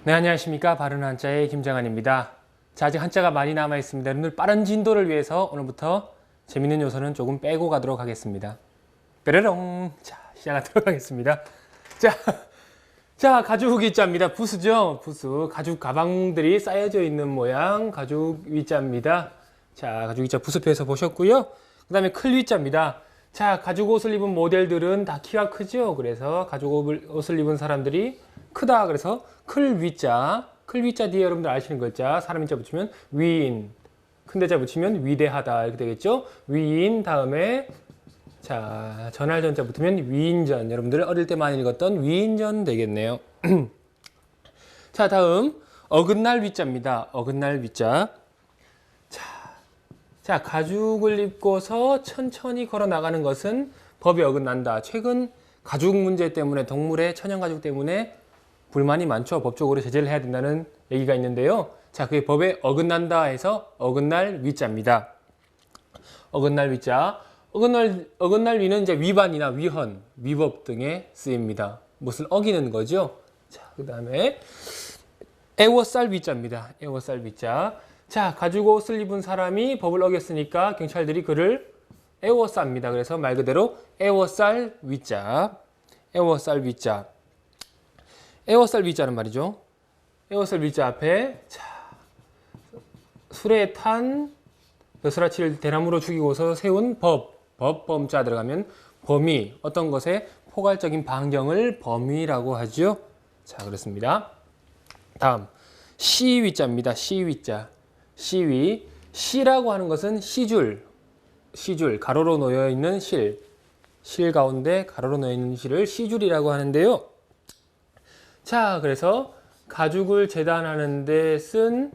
네, 안녕하십니까. 바른 한자의 김장한입니다. 자, 아직 한자가 많이 남아있습니다. 여러분들 빠른 진도를 위해서 오늘부터 재밌는 요소는 조금 빼고 가도록 하겠습니다. 뾰로롱. 자, 시작하도록 하겠습니다. 자, 가죽 위자입니다. 부수죠? 부수. 가죽 가방들이 쌓여져 있는 모양 가죽 위자입니다. 자, 가죽 위자 부수표에서 보셨고요. 그 다음에 클 위자입니다. 자, 가죽 옷을 입은 모델들은 다 키가 크죠? 그래서 가죽 옷을 입은 사람들이 크다. 그래서 클 위자. 클 위자 뒤에 여러분들 아시는 글자, 사람 인자 붙이면 위인. 큰 대자 붙이면 위대하다. 이렇게 되겠죠? 위인 다음에 자, 전할전자 붙으면 위인전. 여러분들 어릴 때 많이 읽었던 위인전 되겠네요. 자, 다음 어긋날 위자입니다. 어긋날 위자. 자, 가죽을 입고서 천천히 걸어 나가는 것은 법에 어긋난다. 최근 가죽 문제 때문에 동물의 천연 가죽 때문에 불만이 많죠. 법적으로 제재를 해야 된다는 얘기가 있는데요. 자, 그게 법에 어긋난다 해서 어긋날 위자입니다. 어긋날 위자. 어긋날 위는 이제 위반이나 위헌, 위법 등에 쓰입니다. 무엇을 어기는 거죠. 자, 그 다음에 애워쌀 위자입니다. 애워쌀 위자. 자, 가죽 옷을 입은 사람이 법을 어겼으니까 경찰들이 그를 애워쌉니다. 그래서 말 그대로 애워쌀 위자. 애워쌀 위자. 애워쌀 위자는 말이죠. 애워쌀 위자 앞에 자, 술에 탄 벼슬아치를 대나무로 죽이고서 세운 범자 들어가면 범위, 어떤 것에 포괄적인 반경을 범위라고 하죠. 자, 그렇습니다. 다음 시위자입니다. 시위자. 시위. 시라고 하는 것은 시줄, 가로로 놓여 있는 실 가운데 가로로 놓여 있는 실을 시줄이라고 하는데요. 자, 그래서 가죽을 재단하는 데 쓴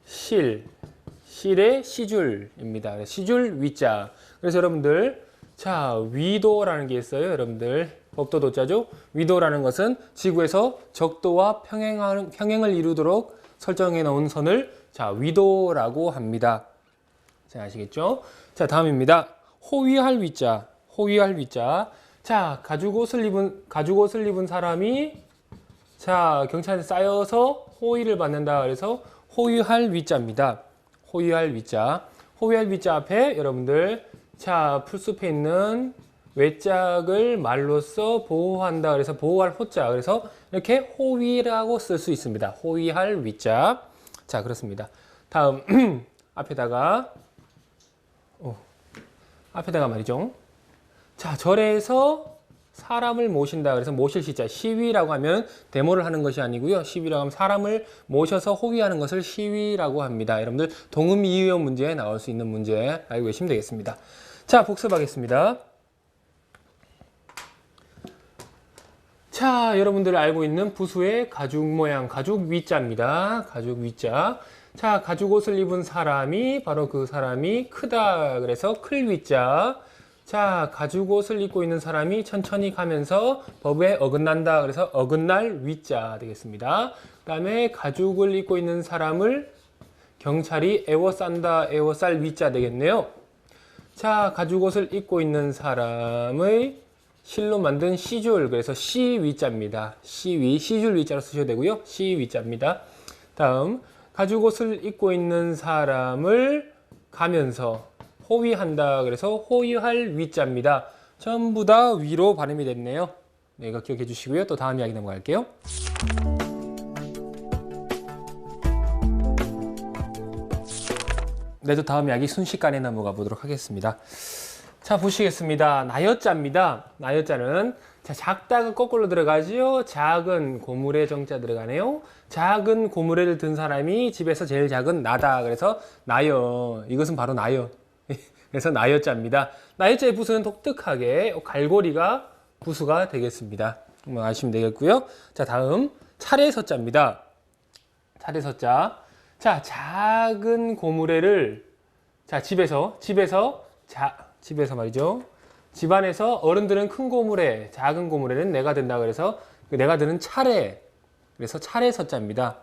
실의 시줄입니다. 시줄 위자. 그래서 여러분들, 자, 위도라는 게 있어요. 여러분들, 법도 도자죠. 위도라는 것은 지구에서 적도와 평행을 이루도록 설정해 놓은 선을 자, 위도라고 합니다. 자, 아시겠죠? 자, 다음입니다. 호위할 위자. 호위할 위자. 자, 가죽 옷을 입은 사람이 자, 경찰에 쌓여서 호위를 받는다. 그래서 호위할 위자입니다. 호위할 위자. 호위할 위자 앞에 여러분들 자, 풀숲에 있는 외짝을 말로써 보호한다. 그래서 보호할 호자. 그래서 이렇게 호위라고 쓸 수 있습니다. 호위할 위자. 자, 그렇습니다. 다음 앞에다가 말이죠. 자, 절에서 사람을 모신다. 그래서 모실 시자. 시위라고 하면 데모를 하는 것이 아니고요. 시위라고 하면 사람을 모셔서 호위하는 것을 시위라고 합니다. 여러분들 동음 이의어 문제에 나올 수 있는 문제 알고 계시면 되겠습니다. 자, 복습하겠습니다. 자, 여러분들 알고 있는 부수의 가죽 모양, 가죽 위자입니다. 가죽 위자. 자, 가죽 옷을 입은 사람이 바로 그 사람이 크다. 그래서 클 위자. 자, 가죽 옷을 입고 있는 사람이 천천히 가면서 법에 어긋난다. 그래서 어긋날 위자 되겠습니다. 그 다음에 가죽을 입고 있는 사람을 경찰이 애워싼다. 애워쌀 위자 되겠네요. 자, 가죽 옷을 입고 있는 사람의 실로 만든 시줄. 그래서 시위자입니다. 시줄 위자로 쓰셔도 되고요. 시위자입니다. 다음, 가죽 옷을 입고 있는 사람을 가면서 호위한다. 그래서 호위할 위자입니다. 전부 다 위로 발음이 됐네요. 네, 이거 기억해 주시고요. 또 다음 이야기 넘어갈게요. 네, 또 다음 이야기 순식간에 넘어가 보도록 하겠습니다. 자, 보시겠습니다. 나여자입니다. 나여자는 자, 작다가 거꾸로 들어가지요. 작은 고물에 정자 들어가네요. 작은 고물에를 든 사람이 집에서 제일 작은 나다. 그래서 나여. 이것은 바로 나여. 그래서 나여자입니다. 나여자의 부수는 독특하게 갈고리가 부수가 되겠습니다. 한번 아시면 되겠고요. 자, 다음 차례서자입니다. 차례서자. 자, 작은 고무래를 자, 집에서 말이죠. 집안에서 어른들은 큰 고무래, 작은 고무래는 내가 든다. 그래서 내가 드는 차례. 그래서 차례서자입니다.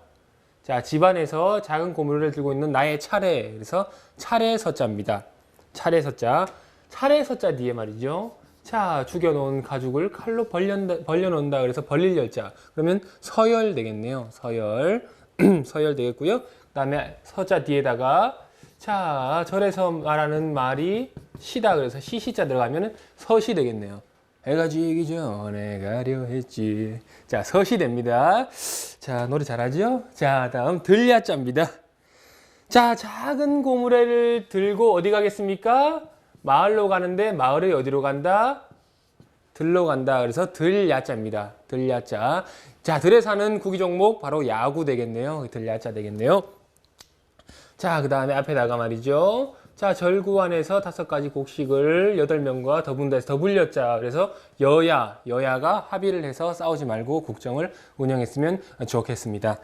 자, 집안에서 작은 고무래를 들고 있는 나의 차례. 그래서 차례서자입니다. 차례서자. 차례서자 뒤에 말이죠. 자, 죽여놓은 가죽을 칼로 벌려놓는다. 그래서 벌릴 열자. 그러면 서열 되겠네요. 서열. 서열 되겠고요. 그 다음에 서자 뒤에다가 자, 절에서 말하는 말이 시다. 그래서 시시자 들어가면 서시 되겠네요. 해가 지기 전에 가려 했지. 자, 서시 됩니다. 자, 노래 잘하죠? 자, 다음 들야자입니다. 자, 작은 고무래를 들고 어디 가겠습니까? 마을로 가는데 마을이 어디로 간다? 들로 간다. 그래서 들야자입니다. 들야자. 자, 들에 사는 구기 종목 바로 야구 되겠네요. 들야자 되겠네요. 자, 그 다음에 앞에다가 말이죠. 자, 절구안에서 5가지 곡식을 8명과 더분다해서 더불렸자. 그래서 여야가 합의를 해서 싸우지 말고 국정을 운영했으면 좋겠습니다.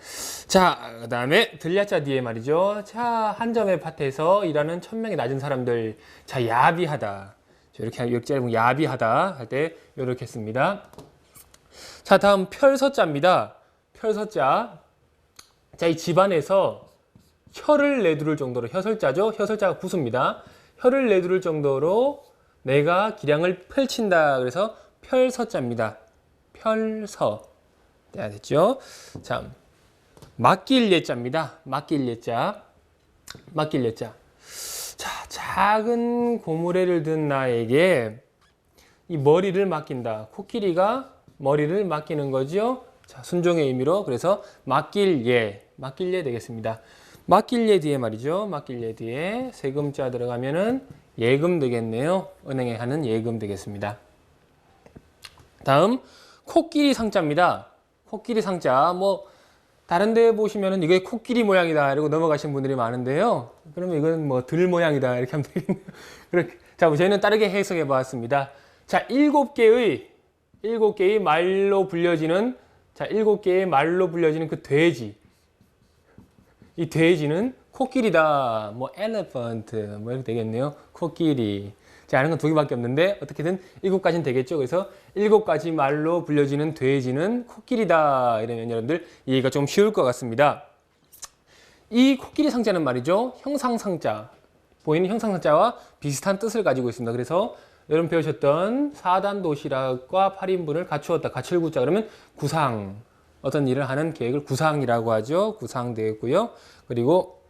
자, 그 다음에 들야자 뒤에 말이죠. 자, 한 점의 밭에서 일하는 1000명이 낮은 사람들. 자, 야비하다. 이렇게 역제를 야비하다 할 때 이렇게 씁니다. 자, 다음 펼서자입니다. 펼서자. 자, 이 집안에서 혀를 내두를 정도로 혀설자죠. 혀설자가 부수입니다. 혀를 내두를 정도로 내가 기량을 펼친다. 그래서 펼서자입니다. 펼서. 돼야 됐죠? 자, 맡길 예자입니다. 맡길 예자. 맡길 예자. 자, 작은 고무래를 든 나에게 이 머리를 맡긴다. 코끼리가 머리를 맡기는 거죠. 자, 순종의 의미로. 그래서 맡길 예. 맡길 예 되겠습니다. 맡길 예 뒤에 말이죠. 맡길 예 뒤에 세금자 들어가면은 예금 되겠네요. 은행에 하는 예금 되겠습니다. 다음 코끼리 상자입니다. 코끼리 상자. 뭐 다른 데 보시면은 이게 코끼리 모양이다 이러고 넘어가신 분들이 많은데요. 그러면 이건 뭐 들 모양이다 이렇게 하면 되겠네요. 그렇게. 자, 저희는 다르게 해석해 보았습니다. 자, 7개의 말로 불려지는 자, 7개의 말로 불려지는 그 돼지. 이 돼지는 코끼리다. 뭐 elephant 뭐 이렇게 되겠네요. 코끼리. 자, 아는 건 2개밖에 없는데 어떻게든 7가지는 되겠죠. 그래서 7가지 말로 불려지는 돼지는 코끼리다. 이러면 여러분들 이해가 좀 쉬울 것 같습니다. 이 코끼리 상자는 말이죠. 형상상자. 보이는 형상상자와 비슷한 뜻을 가지고 있습니다. 그래서 여러분 배우셨던 4단 도시락과 8인분을 갖추었다. 갖출 구자 그러면 구상. 어떤 일을 하는 계획을 구상이라고 하죠. 구상 되겠고요. 그리고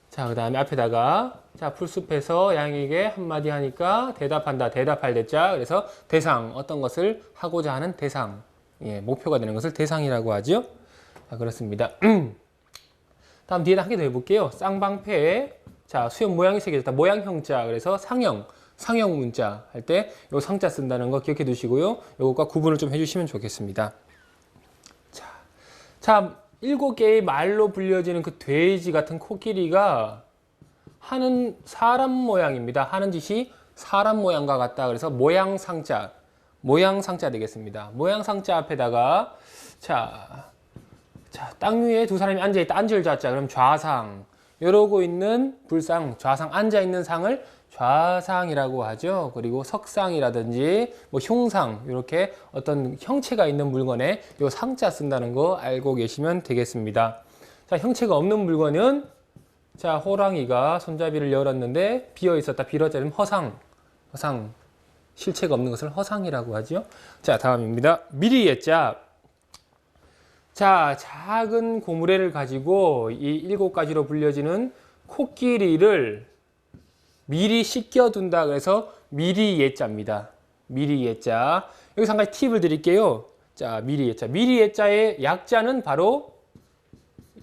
자, 그 다음에 앞에다가 자, 풀숲에서 양에게 한마디 하니까 대답한다. 대답할 대자. 그래서 대상, 어떤 것을 하고자 하는 대상. 예, 목표가 되는 것을 대상이라고 하죠. 자, 그렇습니다. 다음 뒤에다 한 개 더 해볼게요. 쌍방패. 자, 수염 모양이 새겨졌다. 모양형자. 그래서 상형 문자 할 때 요 상자 쓴다는 거 기억해 두시고요. 요것과 구분을 좀 해주시면 좋겠습니다. 자, 7개의 말로 불려지는 그 돼지 같은 코끼리가 하는 사람 모양입니다. 하는 짓이 사람 모양과 같다. 그래서 모양상자 되겠습니다. 모양상자 앞에다가 자, 땅 위에 2사람이 앉아있다. 앉을 좌자. 그럼 좌상. 이러고 있는 불상, 좌상 앉아있는 상을 좌상이라고 하죠. 그리고 석상이라든지 뭐 흉상 이렇게 어떤 형체가 있는 물건에 요 상자 쓴다는 거 알고 계시면 되겠습니다. 자, 형체가 없는 물건은 자, 호랑이가 손잡이를 열었는데 비어 있었다. 비어자면 허상. 실체가 없는 것을 허상이라고 하죠. 자, 다음입니다. 미리 예자. 자, 작은 고무래를 가지고 이 7가지로 불려지는 코끼리를 미리 씻겨둔다. 그래서 미리 예자입니다. 미리 예자. 여기서 한 가지 팁을 드릴게요. 자, 미리 예자. 미리 예자의 약자는 바로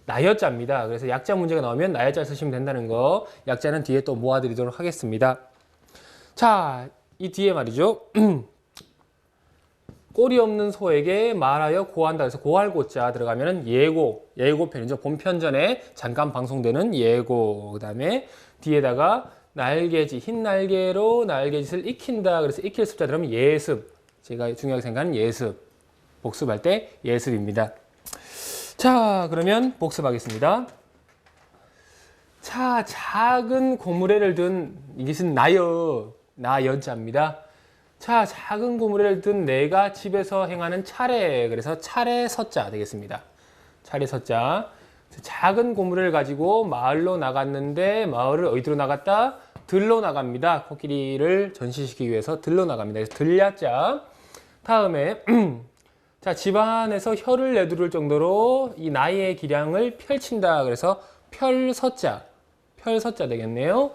나여자입니다. 그래서 약자 문제가 나오면 나여자 쓰시면 된다는 거. 약자는 뒤에 또 모아드리도록 하겠습니다. 자, 이 뒤에 말이죠. 꼬리 없는 소에게 말하여 고한다. 그래서 고할 고자 들어가면은 예고편이죠. 본편전에 잠깐 방송되는 예고. 그 다음에 뒤에다가 날개짓, 흰 날개로 날개짓을 익힌다. 그래서 익힐 습자 들어가면 예습. 제가 중요하게 생각하는 예습. 복습할 때 예습입니다. 자, 그러면 복습하겠습니다. 자, 작은 고무래를 든 이것은 나여자입니다. 자, 작은 고무래를 든 내가 집에서 행하는 차례. 그래서 차례서자 되겠습니다. 차례서자. 작은 고무래를 가지고 마을로 나갔는데 마을을 어디로 나갔다? 들러 나갑니다. 코끼리를 전시시키기 위해서 들러 나갑니다. 그래서 들야자. 다음에 자, 집안에서 혀를 내두를 정도로 이 나의 기량을 펼친다. 그래서 펼서자. 펼서자 되겠네요.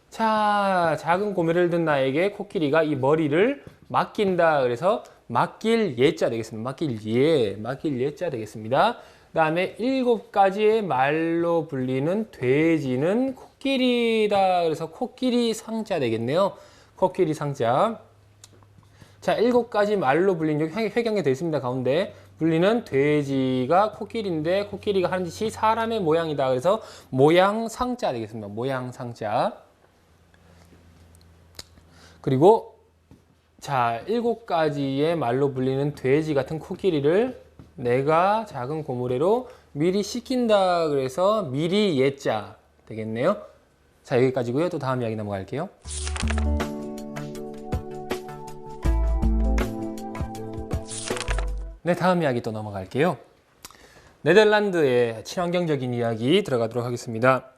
자, 작은 고매를 든 나에게 코끼리가 이 머리를 맡긴다. 그래서 맡길 예자 되겠습니다. 맡길 예자 되겠습니다. 그 다음에 7가지의 말로 불리는 돼지는 코끼리다. 그래서 코끼리 상자 되겠네요. 코끼리 상자. 자, 7가지 말로 불린 여기 회경에 되어 있습니다. 가운데 불리는 돼지가 코끼리인데 코끼리가 하는 짓이 사람의 모양이다. 그래서 모양 상자 되겠습니다. 모양 상자. 그리고 자, 7가지의 말로 불리는 돼지 같은 코끼리를 내가 작은 고무래로 미리 씻긴다. 그래서 미리 예자 되겠네요. 자, 여기까지고요. 또 다음 이야기 넘어갈게요. 네, 다음 이야기 또 넘어갈게요. 네덜란드의 친환경적인 이야기 들어가도록 하겠습니다.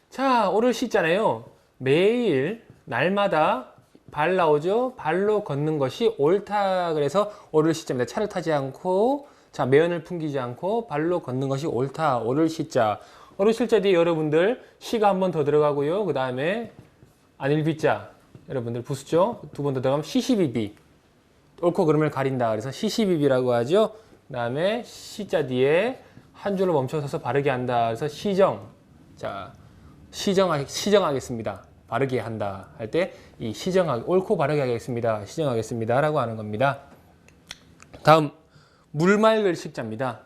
자, 오를 씻잖아요. 매일 날마다 발 나오죠. 발로 걷는 것이 옳다. 그래서 오를 씻자입니다. 차를 타지 않고 자, 매연을 풍기지 않고 발로 걷는 것이 옳다. 오를 씻자. 오를 씻자 뒤에 여러분들 시가 한 번 더 들어가고요. 그 다음에 안일비자 여러분들 부수죠. 두 번 더 들어가면 시시비비. 옳고 그름을 가린다. 그래서 시시비비라고 하죠. 그 다음에 시자 뒤에 한 줄로 멈춰서서 바르게 한다. 그래서 시정. 자, 시정하겠습니다. 바르게 한다 할 때 이 옳고 바르게 하겠습니다. 시정하겠습니다. 라고 하는 겁니다. 다음, 물 맑을 식자입니다.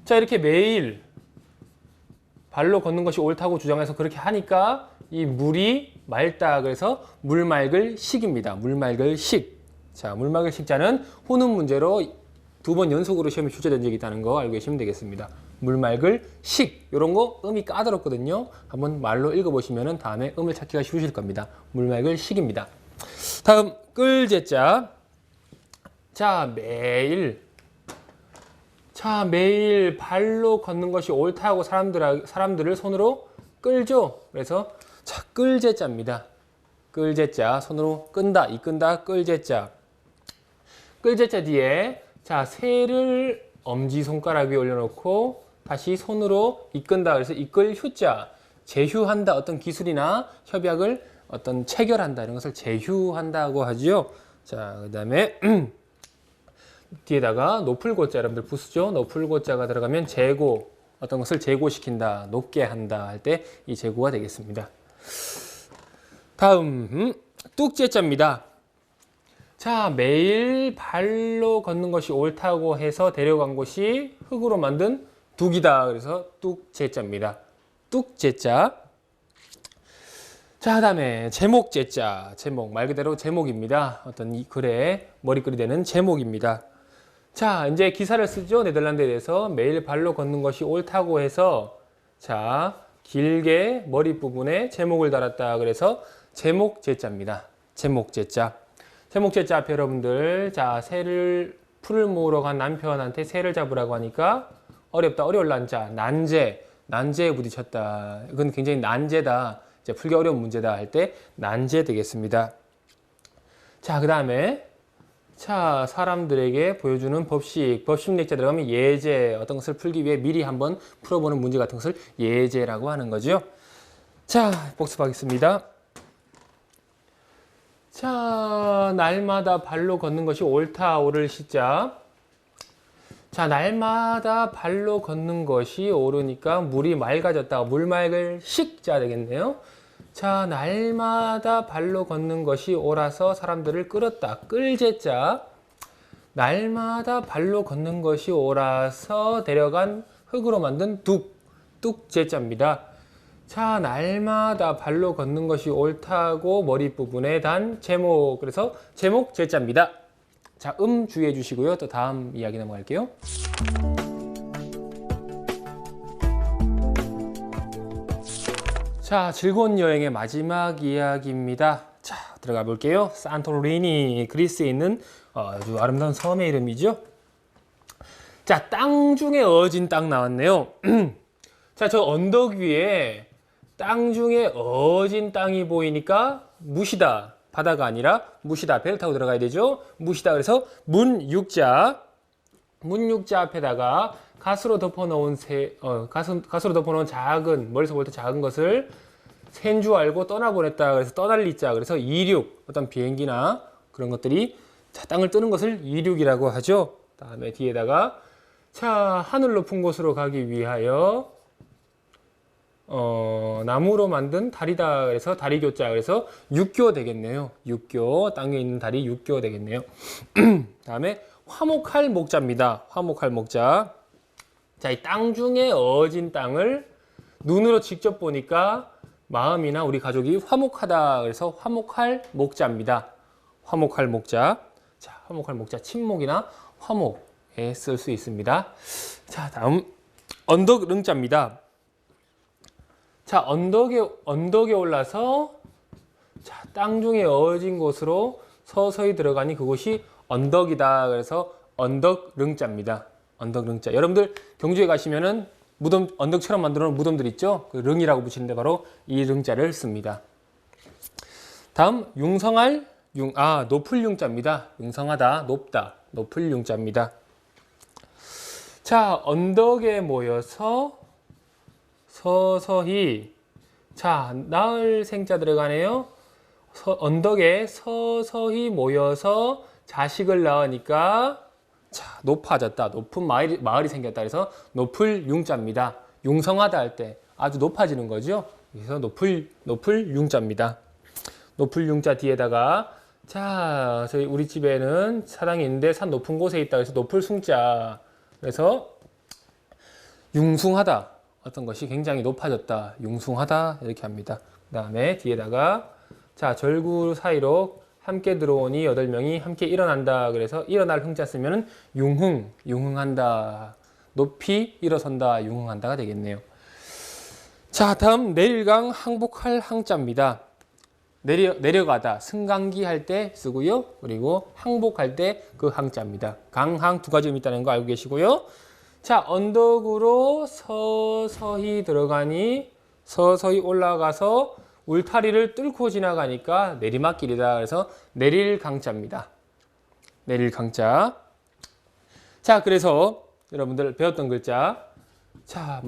자, 이렇게 매일 발로 걷는 것이 옳다고 주장해서 그렇게 하니까 이 물이 맑다. 그래서 물 맑을 식입니다. 물 맑을 식. 자, 물 맑을 식자는 후는 문제로 2번 연속으로 시험에 출제된 적이 있다는 거 알고 계시면 되겠습니다. 물 맑을 식. 이런 거 음이 까다롭거든요. 한번 말로 읽어보시면 다음에 음을 찾기가 쉬우실 겁니다. 물 맑을 식입니다. 다음, 끌제자. 자, 매일 발로 걷는 것이 옳다고 사람들을 손으로 끌죠. 그래서 자, 끌제자입니다. 끌제자. 손으로 끈다, 이끈다, 끌제자. 끌제자 뒤에 자, 새를 엄지손가락 위에 올려놓고 다시 손으로 이끈다. 그래서 이끌 휴자. 제휴한다. 어떤 기술이나 협약을 어떤 체결한다. 이런 것을 제휴한다고 하죠. 자, 그 다음에 뒤에다가 높을 고자 여러분들 부수죠. 높을 고자가 들어가면 제고. 어떤 것을 제고시킨다. 높게 한다 할 때 이 제고가 되겠습니다. 다음, 뚝제자입니다. 자, 매일 발로 걷는 것이 옳다고 해서 데려간 곳이 흙으로 만든 둑이다. 그래서 뚝제자입니다. 뚝제자. 자, 다음에 제목제자. 제목, 말 그대로 제목입니다. 어떤 이 글에 머리글이 되는 제목입니다. 자, 이제 기사를 쓰죠. 네덜란드에 대해서 매일 발로 걷는 것이 옳다고 해서 자, 길게 머리 부분에 제목을 달았다. 그래서 제목제자입니다. 제목제자. 제목제자 앞에 여러분들 자, 풀을 모으러 간 남편한테 새를 잡으라고 하니까 어렵다, 어려울 난자, 난제에 부딪혔다. 이건 굉장히 난제다. 이제 풀기 어려운 문제다 할 때 난제 되겠습니다. 자, 그 다음에 자, 사람들에게 보여주는 법식 렉자 들어가면 예제, 어떤 것을 풀기 위해 미리 한번 풀어보는 문제 같은 것을 예제라고 하는 거죠. 자, 복습하겠습니다. 자, 날마다 발로 걷는 것이 옳다, 옳을 시자. 자, 날마다 발로 걷는 것이 옳으니까 물이 맑아졌다. 물 맑을 식자 되겠네요. 자, 날마다 발로 걷는 것이 옳아서 사람들을 끌었다. 끌제자. 날마다 발로 걷는 것이 옳아서 데려간 흙으로 만든 뚝제자입니다. 자, 날마다 발로 걷는 것이 옳다고 머리 부분에 단 제목. 그래서 제목제자입니다. 자, 주의해 주시고요. 또 다음 이야기 넘어갈게요. 자, 즐거운 여행의 마지막 이야기입니다. 자, 들어가 볼게요. 산토리니, 그리스에 있는 아주 아름다운 섬의 이름이죠. 자, 땅 중에 어진 땅 나왔네요. 자, 저 언덕 위에 땅 중에 어진 땅이 보이니까 무시다. 바다가 아니라 무시다. 배를 타고 들어가야 되죠. 무시다. 그래서 문육자. 문육자 앞에다가 가스로 덮어놓은 가스로 덮어놓은 작은, 멀리서 볼 때 작은 것을 새인 줄 알고 떠나보냈다. 그래서 떠날리자. 그래서 이륙, 어떤 비행기나 그런 것들이 자, 땅을 뜨는 것을 이륙이라고 하죠. 다음에 뒤에다가 자, 하늘 높은 곳으로 가기 위하여 나무로 만든 다리다. 그래서 다리교자. 그래서 육교 되겠네요. 육교. 땅에 있는 다리 육교 되겠네요. 다음에 화목할 목자입니다. 화목할 목자. 자, 이 땅 중에 어진 땅을 눈으로 직접 보니까 마음이나 우리 가족이 화목하다. 그래서 화목할 목자입니다. 화목할 목자. 자, 화목할 목자. 친목이나 화목에 쓸 수 있습니다. 자, 다음 언덕 릉자입니다. 자, 언덕에 올라서 자, 땅 중에 어진 곳으로 서서히 들어가니 그곳이 언덕이다. 그래서 언덕 릉자입니다. 언덕 릉자. 여러분들 경주에 가시면은 무덤, 언덕처럼 만들어 놓은 무덤들 있죠? 그 릉이라고 붙이는데 바로 이 릉자를 씁니다. 다음 융성할 높을 융자입니다. 융성하다, 높다, 높을 융자입니다. 자, 언덕에 모여서 서서히 자, 나을 생자 들어가네요. 언덕에 서서히 모여서 자식을 낳으니까 자, 높아졌다. 높은 마을이 생겼다. 그래서 높을 융자입니다. 융성하다 할 때 아주 높아지는 거죠. 그래서 높을 융자입니다. 높을 융자 뒤에다가 자, 저희 우리 집에는 사당이 있는데 산 높은 곳에 있다. 그래서 높을 숭자. 그래서 융숭하다. 어떤 것이 굉장히 높아졌다. 융숭하다. 이렇게 합니다. 그 다음에 뒤에다가 자, 절구 사이로 함께 들어오니 8명이 함께 일어난다. 그래서 일어날 흥자 쓰면은 융흥한다. 높이 일어선다. 융흥한다가 되겠네요. 자, 다음 내릴강 항복할 항자입니다. 내려가다, 승강기 할 때 쓰고요. 그리고 항복할 때 그 항자입니다. 강항 두 가지 의미 있다는 거 알고 계시고요. 자, 언덕으로 서서히 들어가니 서서히 올라가서 울타리를 뚫고 지나가니까 내리막길이다. 그래서 내릴 강자입니다. 내릴 강자. 자, 그래서 여러분들 배웠던 글자. 자,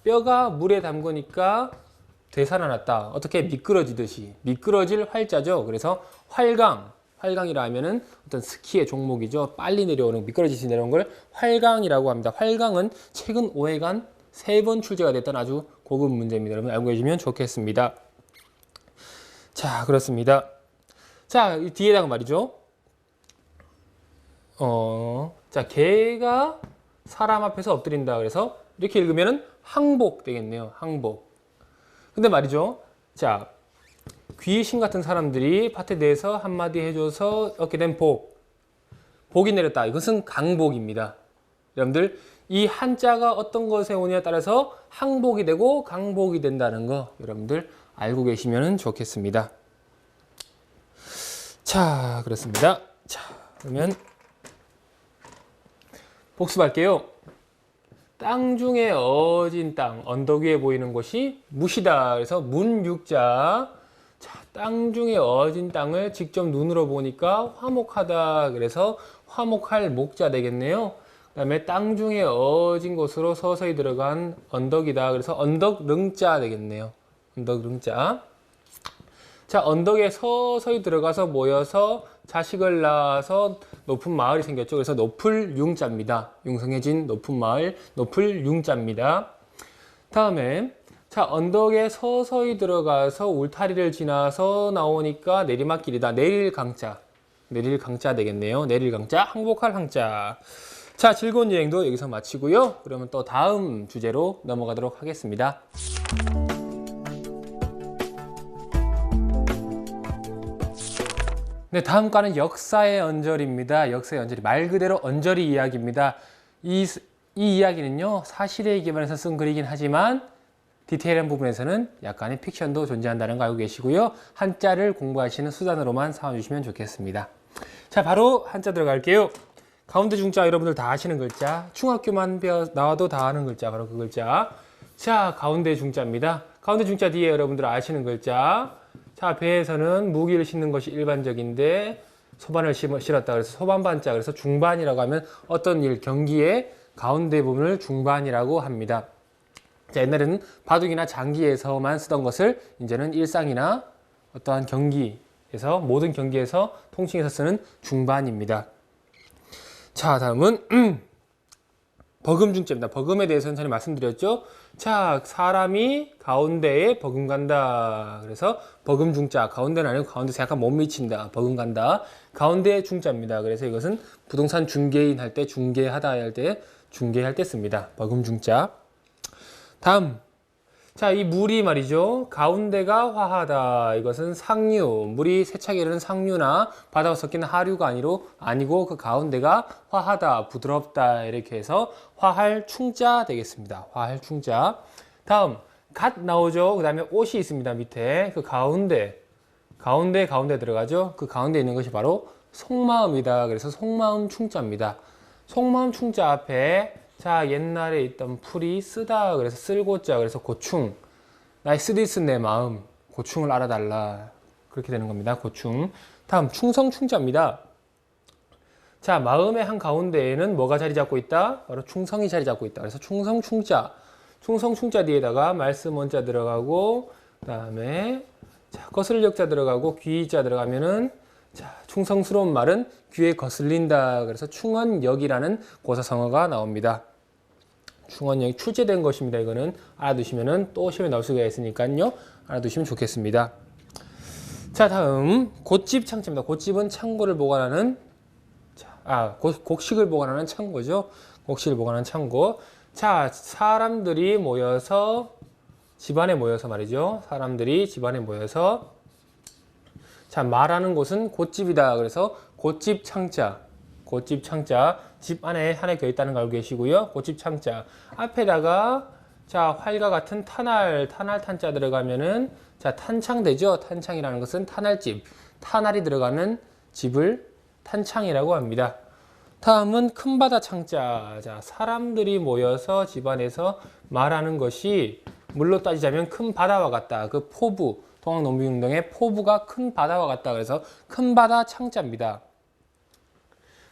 뼈가 물에 담그니까 되살아났다. 어떻게 미끄러지듯이. 미끄러질 활자죠. 그래서 활강이라 하면은 어떤 스키의 종목이죠. 빨리 내려오는, 미끄러지시 내려오는 걸 활강이라고 합니다. 활강은 최근 5회간 3번 출제가 됐던 아주 고급 문제입니다. 여러분 알고 계시면 좋겠습니다. 자, 그렇습니다. 자, 이 뒤에다가 말이죠. 자, 개가 사람 앞에서 엎드린다. 그래서 이렇게 읽으면은 항복 되겠네요. 항복. 근데 말이죠. 자, 귀신 같은 사람들이 밭에 대해서 한마디 해줘서 얻게 된 복이 내렸다. 이것은 강복입니다. 여러분들 이 한자가 어떤 것에 오냐에 따라서 항복이 되고 강복이 된다는 거 여러분들 알고 계시면 좋겠습니다. 자, 그렇습니다. 자, 그러면 복습할게요. 땅 중에 어진 땅, 언덕 위에 보이는 곳이 무시다. 그래서 문육자. 자, 땅 중에 어진 땅을 직접 눈으로 보니까 화목하다. 그래서 화목할 목자 되겠네요. 그 다음에 땅 중에 어진 곳으로 서서히 들어간 언덕이다. 그래서 언덕 릉자 되겠네요. 언덕 릉자. 자, 언덕에 서서히 들어가서 모여서 자식을 낳아서 높은 마을이 생겼죠. 그래서 높을 융자입니다. 융성해진 높은 마을, 높을 융자입니다. 다음에 자, 언덕에 서서히 들어가서 울타리를 지나서 나오니까 내리막길이다. 내릴 강자. 내릴 강자 되겠네요. 내릴 강자, 항복할 항자. 자, 즐거운 여행도 여기서 마치고요. 그러면 또 다음 주제로 넘어가도록 하겠습니다. 네, 다음 과는 역사의 언저리입니다. 역사의 언저리. 말 그대로 언저리 이야기입니다. 이 이야기는요, 사실에 기반해서 쓴 글이긴 하지만 디테일한 부분에서는 약간의 픽션도 존재한다는 거 알고 계시고요. 한자를 공부하시는 수단으로만 삼아주시면 좋겠습니다. 자, 바로 한자 들어갈게요. 가운데 중자 여러분들 다 아시는 글자, 중학교만 나와도 다 아는 글자, 바로 그 글자. 자, 가운데 중자입니다. 가운데 중자 뒤에 여러분들 아시는 글자. 자, 배에서는 무기를 싣는 것이 일반적인데 소반을 실었다 그래서 소반반자, 그래서 중반이라고 하면 어떤 일, 경기의 가운데 부분을 중반이라고 합니다. 자, 옛날에는 바둑이나 장기에서만 쓰던 것을 이제는 일상이나 어떠한 경기에서, 모든 경기에서 통칭해서 쓰는 중반입니다. 자, 다음은 버금중자입니다. 버금에 대해서는 전에 말씀드렸죠. 자, 사람이 가운데에 버금간다. 그래서 버금중자, 가운데는 아니고 가운데서 약간 못 미친다. 버금간다. 가운데 중자입니다. 그래서 이것은 부동산 중개인 할 때, 중개하다 할 때, 중개할 때 씁니다. 버금중자. 다음. 자, 이 물이 말이죠. 가운데가 화하다. 이것은 상류. 물이 세차게 흐르는 상류나 바다와 섞이는 하류가 아니고 그 가운데가 화하다, 부드럽다. 이렇게 해서 화할 충자 되겠습니다. 화할 충자. 다음, 갓 나오죠. 그 다음에 옷이 있습니다. 밑에. 그 가운데 들어가죠. 그 가운데 있는 것이 바로 속마음이다. 그래서 속마음 충자입니다. 속마음 충자 앞에 자, 옛날에 있던 풀이 쓰다. 그래서 쓸고자. 그래서 고충. 나의 쓰디쓴 내 마음. 고충을 알아달라. 그렇게 되는 겁니다. 고충. 다음, 충성충자입니다. 자, 마음의 한 가운데에는 뭐가 자리 잡고 있다? 바로 충성이 자리 잡고 있다. 그래서 충성충자. 충성충자 뒤에다가 말씀 원자 들어가고, 그 다음에 자, 거슬력자 들어가고, 귀자 들어가면은 자, 충성스러운 말은 귀에 거슬린다. 그래서 충언역이라는 고사성어가 나옵니다. 충언역이 출제된 것입니다. 이거는 알아두시면은 또 시험에 나올 수가 있으니까요. 알아두시면 좋겠습니다. 자, 다음 곶집 창자입니다. 곶집은 창고를 보관하는 곡식을 보관하는 창고죠. 곡식을 보관하는 창고. 자, 사람들이 모여서 집안에 모여서 말이죠. 사람들이 집안에 모여서 자, 말하는 곳은 곶집이다. 그래서 곶집 창자, 곶집 창자, 집 안에 하나 껴 있다는 걸 알고 계시고요. 곶집 창자 앞에다가 자, 활과 같은 탄알 탄자 들어가면은 자, 탄창되죠. 탄창이라는 것은 탄알집, 탄알이 들어가는 집을 탄창이라고 합니다. 다음은 큰 바다 창자. 자, 사람들이 모여서 집안에서 말하는 것이 물로 따지자면 큰 바다와 같다. 그 포부, 동학농민운동의 포부가 큰 바다와 같다. 그래서 큰 바다 창자입니다.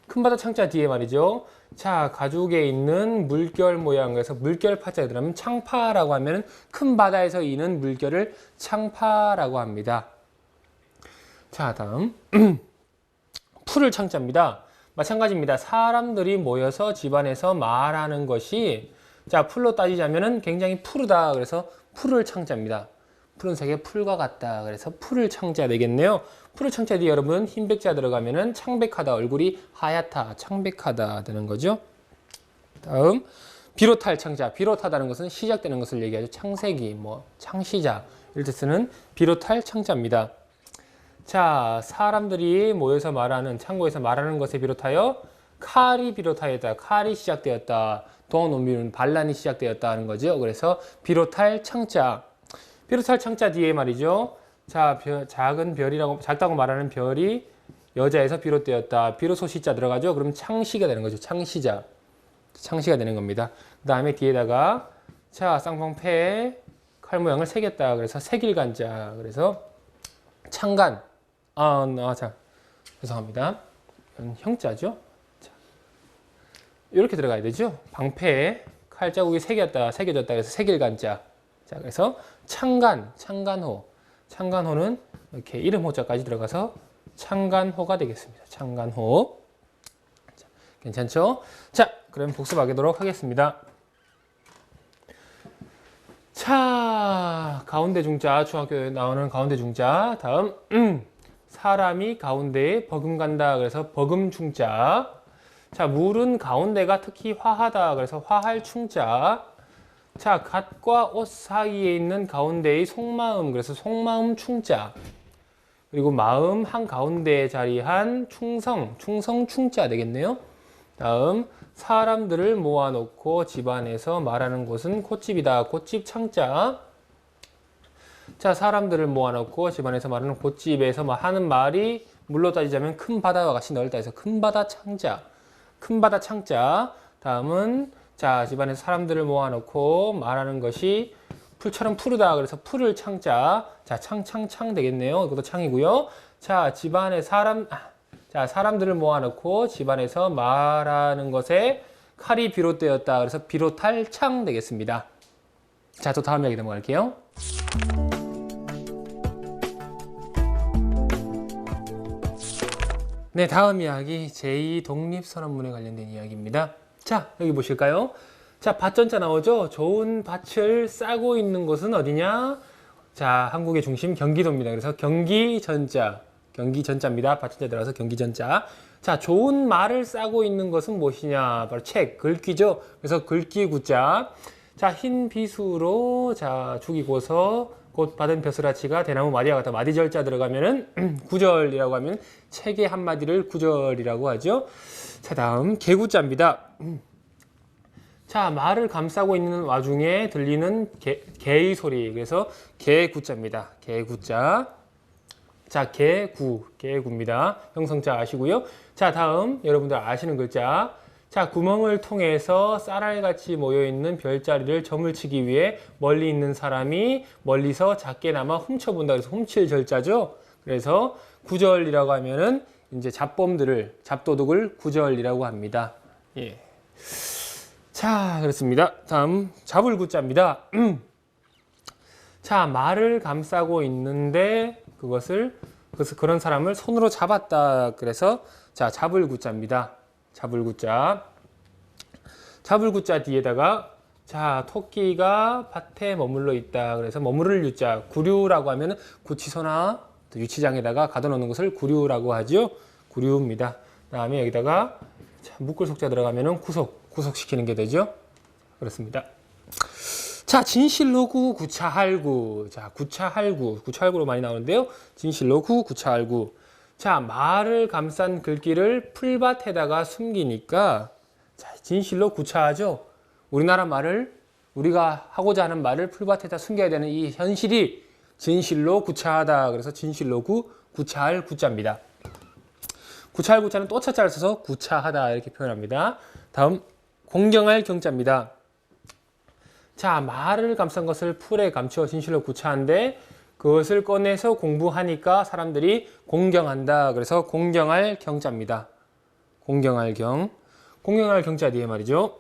큰 바다 창자 뒤에 말이죠. 자, 가죽에 있는 물결 모양, 그래서 물결 파자에 들어가면 창파라고 하면 큰 바다에서 이는 물결을 창파라고 합니다. 자, 다음 풀을 창자입니다. 마찬가지입니다. 사람들이 모여서 집안에서 말하는 것이 자, 풀로 따지자면은 굉장히 푸르다. 그래서 풀을 창자입니다. 푸른색의 풀과 같다. 그래서 풀을 창자 되겠네요. 풀을 창자 뒤에 여러분 흰백자 들어가면은 창백하다. 얼굴이 하얗다. 창백하다 되는 거죠. 다음 비롯할 창자. 비롯하다는 것은 시작되는 것을 얘기하죠. 창세기, 창시자 이럴 때 쓰는 비롯할 창자입니다. 자, 사람들이 모여서 말하는 창고에서 말하는 것에 비롯하여 칼이 비롯하였다. 칼이 시작되었다. 동학농민은 반란이 시작되었다 하는 거죠. 그래서 비롯할 창자. 비롯할 창자 뒤에 말이죠. 자, 작은 별이라고, 작다고 말하는 별이 여자에서 비롯되었다. 비로소시자 들어가죠. 그럼 창시가 되는 거죠. 창시자. 창시가 되는 겁니다. 그 다음에 뒤에다가 자, 쌍방패에 칼 모양을 새겼다. 그래서 새길간자. 그래서 창간. 자, 죄송합니다. 형자죠. 자, 이렇게 들어가야 되죠. 방패에 칼자국이 새겨졌다. 그래서 새길간자. 자, 그래서 창간호. 창간호는 이렇게 이름 호자까지 들어가서 창간호가 되겠습니다. 창간호. 자, 괜찮죠? 자, 그럼 복습하도록 하겠습니다. 자, 가운데 중자, 중학교에 나오는 가운데 중자. 다음, 사람이 가운데에 버금간다. 그래서 버금충자. 자, 물은 가운데가 특히 화하다. 그래서 화할 충자. 자, 갓과 옷 사이에 있는 가운데의 속마음. 그래서 속마음 충자. 그리고 마음 한가운데에 자리한 충성 충자 되겠네요. 다음, 사람들을 모아놓고 집안에서 말하는 곳은 곶집이다. 곶집 창자. 자, 사람들을 모아놓고 집안에서 말하는 곶집에서 하는 말이 물로 따지자면 큰 바다와 같이 넓다 해서 큰 바다 창자. 큰 바다 창자. 다음은 자, 집안에서 사람들을 모아놓고 말하는 것이 풀처럼 푸르다. 그래서 풀을 창자. 자, 창 되겠네요. 이것도 창이고요. 자, 집안에 사람들을 모아놓고 집안에서 말하는 것에 칼이 비롯되었다. 그래서 비롯할 창 되겠습니다. 자, 또 다음 이야기 넘어갈게요. 네, 다음 이야기 제2독립선언문에 관련된 이야기입니다. 자, 여기 보실까요? 자, 밭전자 나오죠? 좋은 밭을 싸고 있는 곳은 어디냐? 자, 한국의 중심 경기도입니다. 그래서 경기전자입니다. 밭전자 들어가서 경기전자. 자, 좋은 말을 싸고 있는 것은 무엇이냐? 바로 책, 글귀죠. 그래서 글귀 구자. 자, 흰 비수로 자 죽이고서 곧 받은 벼슬아치가 대나무 마디와 같다. 마디절자 들어가면은 구절이라고 하면 책의 한마디를 구절이라고 하죠. 자, 다음 개구자입니다. 자, 말을 감싸고 있는 와중에 들리는 개의 소리. 그래서 개구자입니다. 개구자. 자, 개구입니다. 형성자 아시고요. 자, 다음 여러분들 아시는 글자. 자, 구멍을 통해서 쌀알같이 모여있는 별자리를 점을 치기 위해 멀리 있는 사람이 멀리서 작게나마 훔쳐본다. 그래서 훔칠 절자죠. 그래서 구절이라고 하면은 이제 잡도둑을 구절이라고 합니다. 예. 자, 그렇습니다. 다음 잡을 구자입니다. 자, 말을 감싸고 있는데 그런 사람을 손으로 잡았다. 그래서 자, 잡을 구자입니다. 잡을 구자. 잡을 구자 뒤에다가 자, 토끼가 밭에 머물러 있다. 그래서 머무를 유자. 구류라고 하면 구치소나 유치장에다가 가둬놓는 것을 구류라고 하죠. 구류입니다. 다음에 여기다가 자, 묶을 속자 들어가면은 구속시키는 게 되죠. 그렇습니다. 자, 진실로구 구차할구. 자, 구차할구로 많이 나오는데요. 진실로구 구차할구. 자, 말을 감싼 글귀를 풀밭에다가 숨기니까 자, 진실로 구차하죠. 우리가 하고자 하는 말을 풀밭에다 숨겨야 되는 이 현실이 진실로 구차하다. 그래서 진실로구 구차할 구자입니다. 구차할 구자는 또 차자를 써서 구차하다 이렇게 표현합니다. 다음 공경할 경자입니다. 자, 말을 감싼 것을 풀에 감추어 진실로 구차한데 그것을 꺼내서 공부하니까 사람들이 공경한다. 그래서 공경할 경자입니다. 공경할 경자 뒤에 말이죠.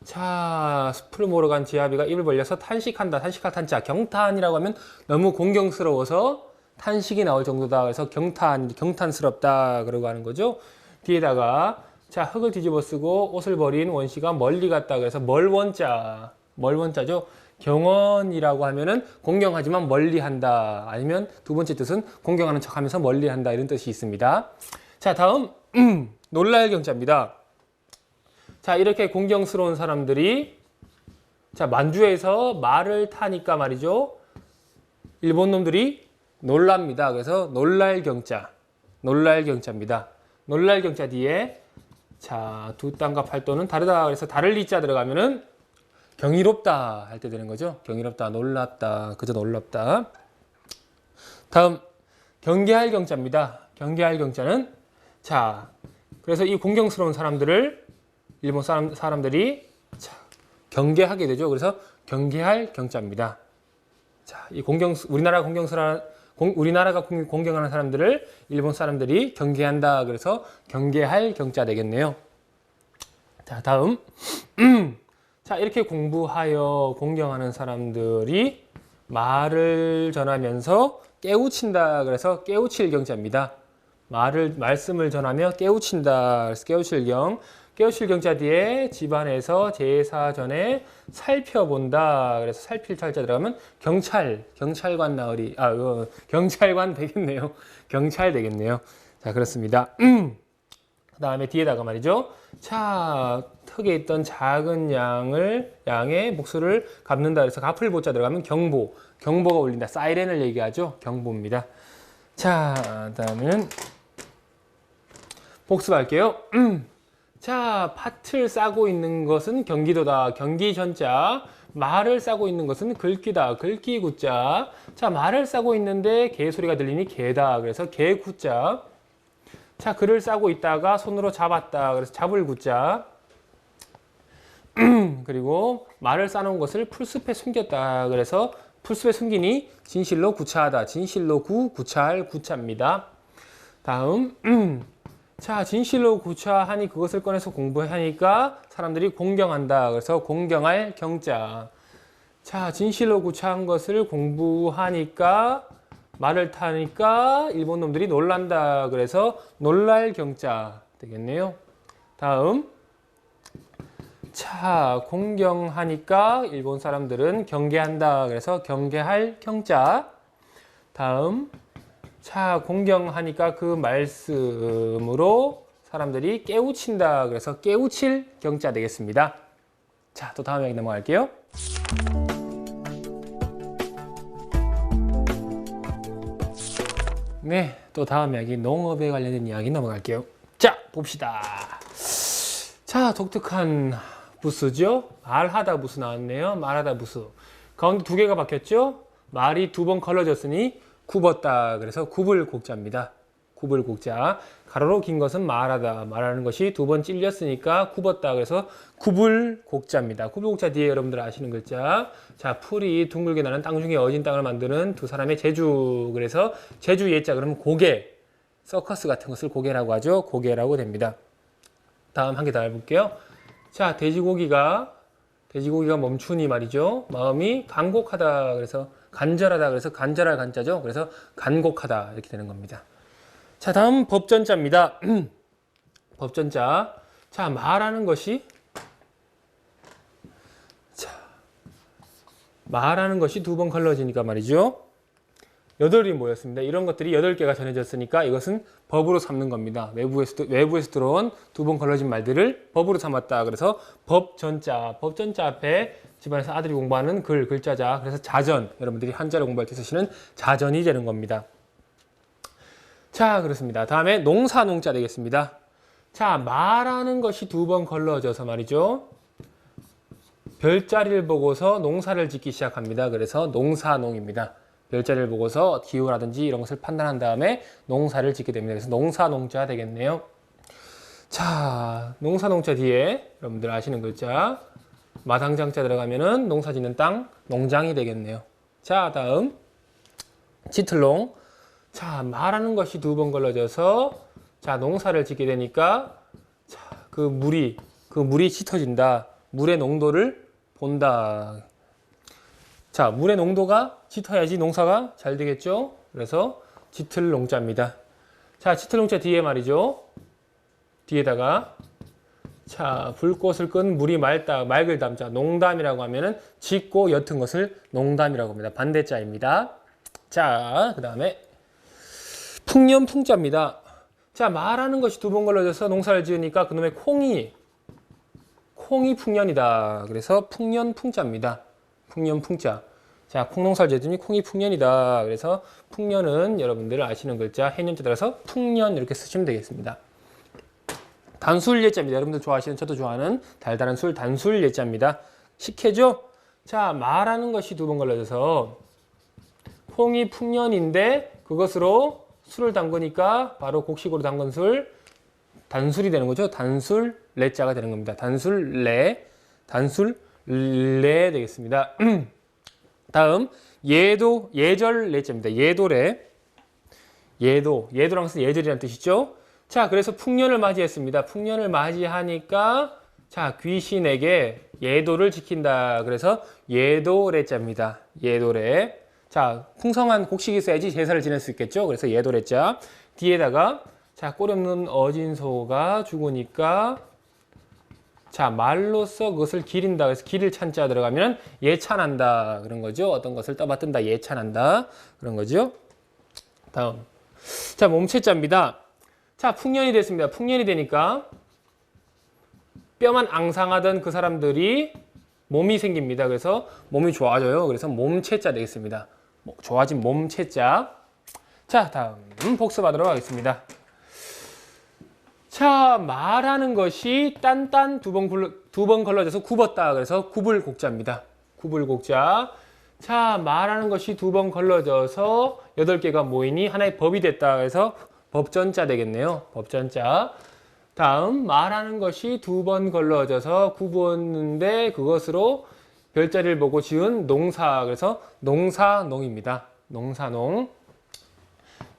자, 숲을 모러 간 지아비가 입을 벌려서 탄식한다. 탄식할 탄자. 경탄이라고 하면 너무 공경스러워서 탄식이 나올 정도다. 그래서 경탄스럽다. 그러고 하는 거죠. 뒤에다가 자, 흙을 뒤집어 쓰고 옷을 버린 원시가 멀리 갔다. 그래서 멀원자죠. 경언이라고 하면은 공경하지만 멀리한다. 아니면 두 번째 뜻은 공경하는 척하면서 멀리한다. 이런 뜻이 있습니다. 자, 다음 놀랄 경자입니다. 자, 이렇게 공경스러운 사람들이 자, 만주에서 말을 타니까 말이죠. 일본 놈들이 놀랍니다. 그래서 놀랄 경자입니다. 놀랄 경자 뒤에 자, 두 땅과 팔도는 다르다. 그래서 다를 리자 들어가면은 경이롭다 할 때 되는 거죠. 경이롭다, 놀랍다, 그저 놀랍다. 다음 경계할 경자입니다. 경계할 경자는 자, 그래서 이 공경스러운 사람들을 일본 사람들이 자, 경계하게 되죠. 그래서 경계할 경자입니다. 자, 이 우리나라가 공경하는 사람들을 일본 사람들이 경계한다. 그래서 경계할 경자 되겠네요. 자, 다음 자, 이렇게 공부하여 공경하는 사람들이 말을 전하면서 깨우친다. 그래서 깨우칠 경자입니다. 말씀을 전하며 깨우친다. 그래서 깨우칠 경자 뒤에 집안에서 제사 전에 살펴본다. 그래서 살필 탈자 들어가면 경찰관 나으리. 경찰관 되겠네요. 경찰 되겠네요. 자, 그렇습니다. 그 다음에 뒤에다가 말이죠. 자, 흙에 있던 작은 양의 목소리를 갚는다. 그래서 갚을 보자 들어가면 경보가 울린다. 사이렌을 얘기하죠. 경보입니다. 자, 다음은 복습할게요. 자, 밭을 싸고 있는 것은 경기도다. 경기전자. 말을 싸고 있는 것은 글귀다. 글귀구자. 자, 말을 싸고 있는데 개 소리가 들리니 개다. 그래서 개구자. 자, 글을 싸고 있다가 손으로 잡았다. 그래서 잡을 구자. 그리고 말을 쌓아놓은 것을 풀숲에 숨겼다. 그래서 풀숲에 숨기니 진실로 구차하다. 진실로 구차할 구차입니다. 다음 자, 진실로 구차하니 그것을 꺼내서 공부하니까 사람들이 공경한다. 그래서 공경할 경자. 자, 진실로 구차한 것을 공부하니까 말을 타니까 일본 놈들이 놀란다. 그래서 놀랄 경자 되겠네요. 다음 자, 공경하니까 일본 사람들은 경계한다. 그래서 경계할 경자. 다음 자, 공경하니까 그 말씀으로 사람들이 깨우친다. 그래서 깨우칠 경자 되겠습니다. 자, 또 다음 이야기 넘어갈게요. 네, 또 다음 이야기 농업에 관련된 이야기 넘어갈게요. 자, 봅시다. 자, 독특한 부수죠. 말하다 부수 나왔네요. 말하다 부수. 가운데 두 개가 바뀌었죠. 말이 두 번 걸러졌으니 굽었다. 그래서 굽을 곡자입니다. 굽을 곡자. 가로로 긴 것은 말하다. 말하는 것이 두 번 찔렸으니까 굽었다. 그래서 굽을 곡자입니다. 굽을 곡자 뒤에 여러분들 아시는 글자. 자, 풀이 둥글게 나는 땅 중에 어진 땅을 만드는 두 사람의 재주. 그래서 재주 예자 그러면 고개. 서커스 같은 것을 고개라고 하죠. 고개라고 됩니다. 다음 한 개 더 해볼게요. 자, 돼지고기가 멈추니 말이죠. 마음이 간곡하다. 그래서 간절하다. 그래서 간절할 간자죠. 그래서 간곡하다. 이렇게 되는 겁니다. 자, 다음 법전자입니다. 법전자. 자, 말하는 것이 두 번 걸러지니까 말이죠. 8이 모였습니다. 이런 것들이 8개가 전해졌으니까 이것은 법으로 삼는 겁니다. 외부에서 들어온 두 번 걸러진 말들을 법으로 삼았다. 그래서 법전자. 법전자 앞에 집안에서 아들이 공부하는 글자자. 그래서 자전. 여러분들이 한자를 공부할 때 쓰시는 자전이 되는 겁니다. 자, 그렇습니다. 다음에 농사농자 되겠습니다. 자, 말하는 것이 두 번 걸러져서 말이죠. 별자리를 보고서 농사를 짓기 시작합니다. 그래서 농사농입니다. 별자리를 보고서 기후라든지 이런 것을 판단한 다음에 농사를 짓게 됩니다. 그래서 농사농자 되겠네요. 자, 농사농자 뒤에 여러분들 아시는 글자 마당장자 들어가면은 농사 짓는 땅 농장이 되겠네요. 자, 다음 짙을농. 자, 말하는 것이 두 번 걸러져서 자, 농사를 짓게 되니까 자, 그 물이 짙어진다. 물의 농도를 본다. 자, 물의 농도가 짙어야지 농사가 잘 되겠죠? 그래서 짙을 농자입니다. 자, 짙을 농자 뒤에 말이죠. 뒤에다가 자, 불꽃을 끈 물이 맑을 담자. 농담이라고 하면은 짙고 옅은 것을 농담이라고 합니다. 반대자입니다. 자, 그 다음에 풍년 풍자입니다. 자, 말하는 것이 두 번 걸러져서 농사를 지으니까 그놈의 콩이 풍년이다. 그래서 풍년 풍자입니다. 풍년 풍자. 자, 콩농사를 지으니 콩이 풍년이다. 그래서 풍년은 여러분들 아시는 글자 해년자 따라서 풍년 이렇게 쓰시면 되겠습니다. 단술 예자입니다. 여러분들 좋아하시는 저도 좋아하는 달달한 술 단술 예자입니다. 식혜죠? 자, 말하는 것이 두 번 걸러져서 콩이 풍년인데 그것으로 술을 담그니까 바로 곡식으로 담근 술 단술이 되는 거죠. 단술 레자가 되는 겁니다. 단술 레 되겠습니다. 다음 예절 레자입니다. 예도래. 예도랑 해서 예절이라는 뜻이죠. 자, 그래서 풍년을 맞이했습니다. 풍년을 맞이하니까 자, 귀신에게 예도를 지킨다. 그래서 예도래자입니다. 예도래. 자, 풍성한 곡식이 있어야지 제사를 지낼 수 있겠죠. 그래서 예도래자. 뒤에다가 자, 꼴 없는 어진 소가 죽으니까 자, 말로써 그것을 기린다. 그래서 기릴 찬자 들어가면 예찬한다. 그런 거죠. 어떤 것을 떠받든다. 예찬한다. 그런 거죠. 다음. 자, 몸체자입니다. 자, 풍년이 됐습니다. 풍년이 되니까 뼈만 앙상하던 그 사람들이 몸이 생깁니다. 그래서 몸이 좋아져요. 그래서 몸체자 되겠습니다. 좋아진 몸체자. 자, 다음 복습하도록 하겠습니다. 자, 말하는 것이 딴딴 두 번 걸러져서 굽었다. 그래서 굽을 곡자입니다. 굽을 곡자. 자, 말하는 것이 두 번 걸러져서 8개가 모이니 하나의 법이 됐다. 그래서 법전자 되겠네요. 법전자. 다음 말하는 것이 두 번 걸러져서 굽었는데 그것으로 별자리를 보고 지은 농사. 그래서 농사농입니다. 농사농.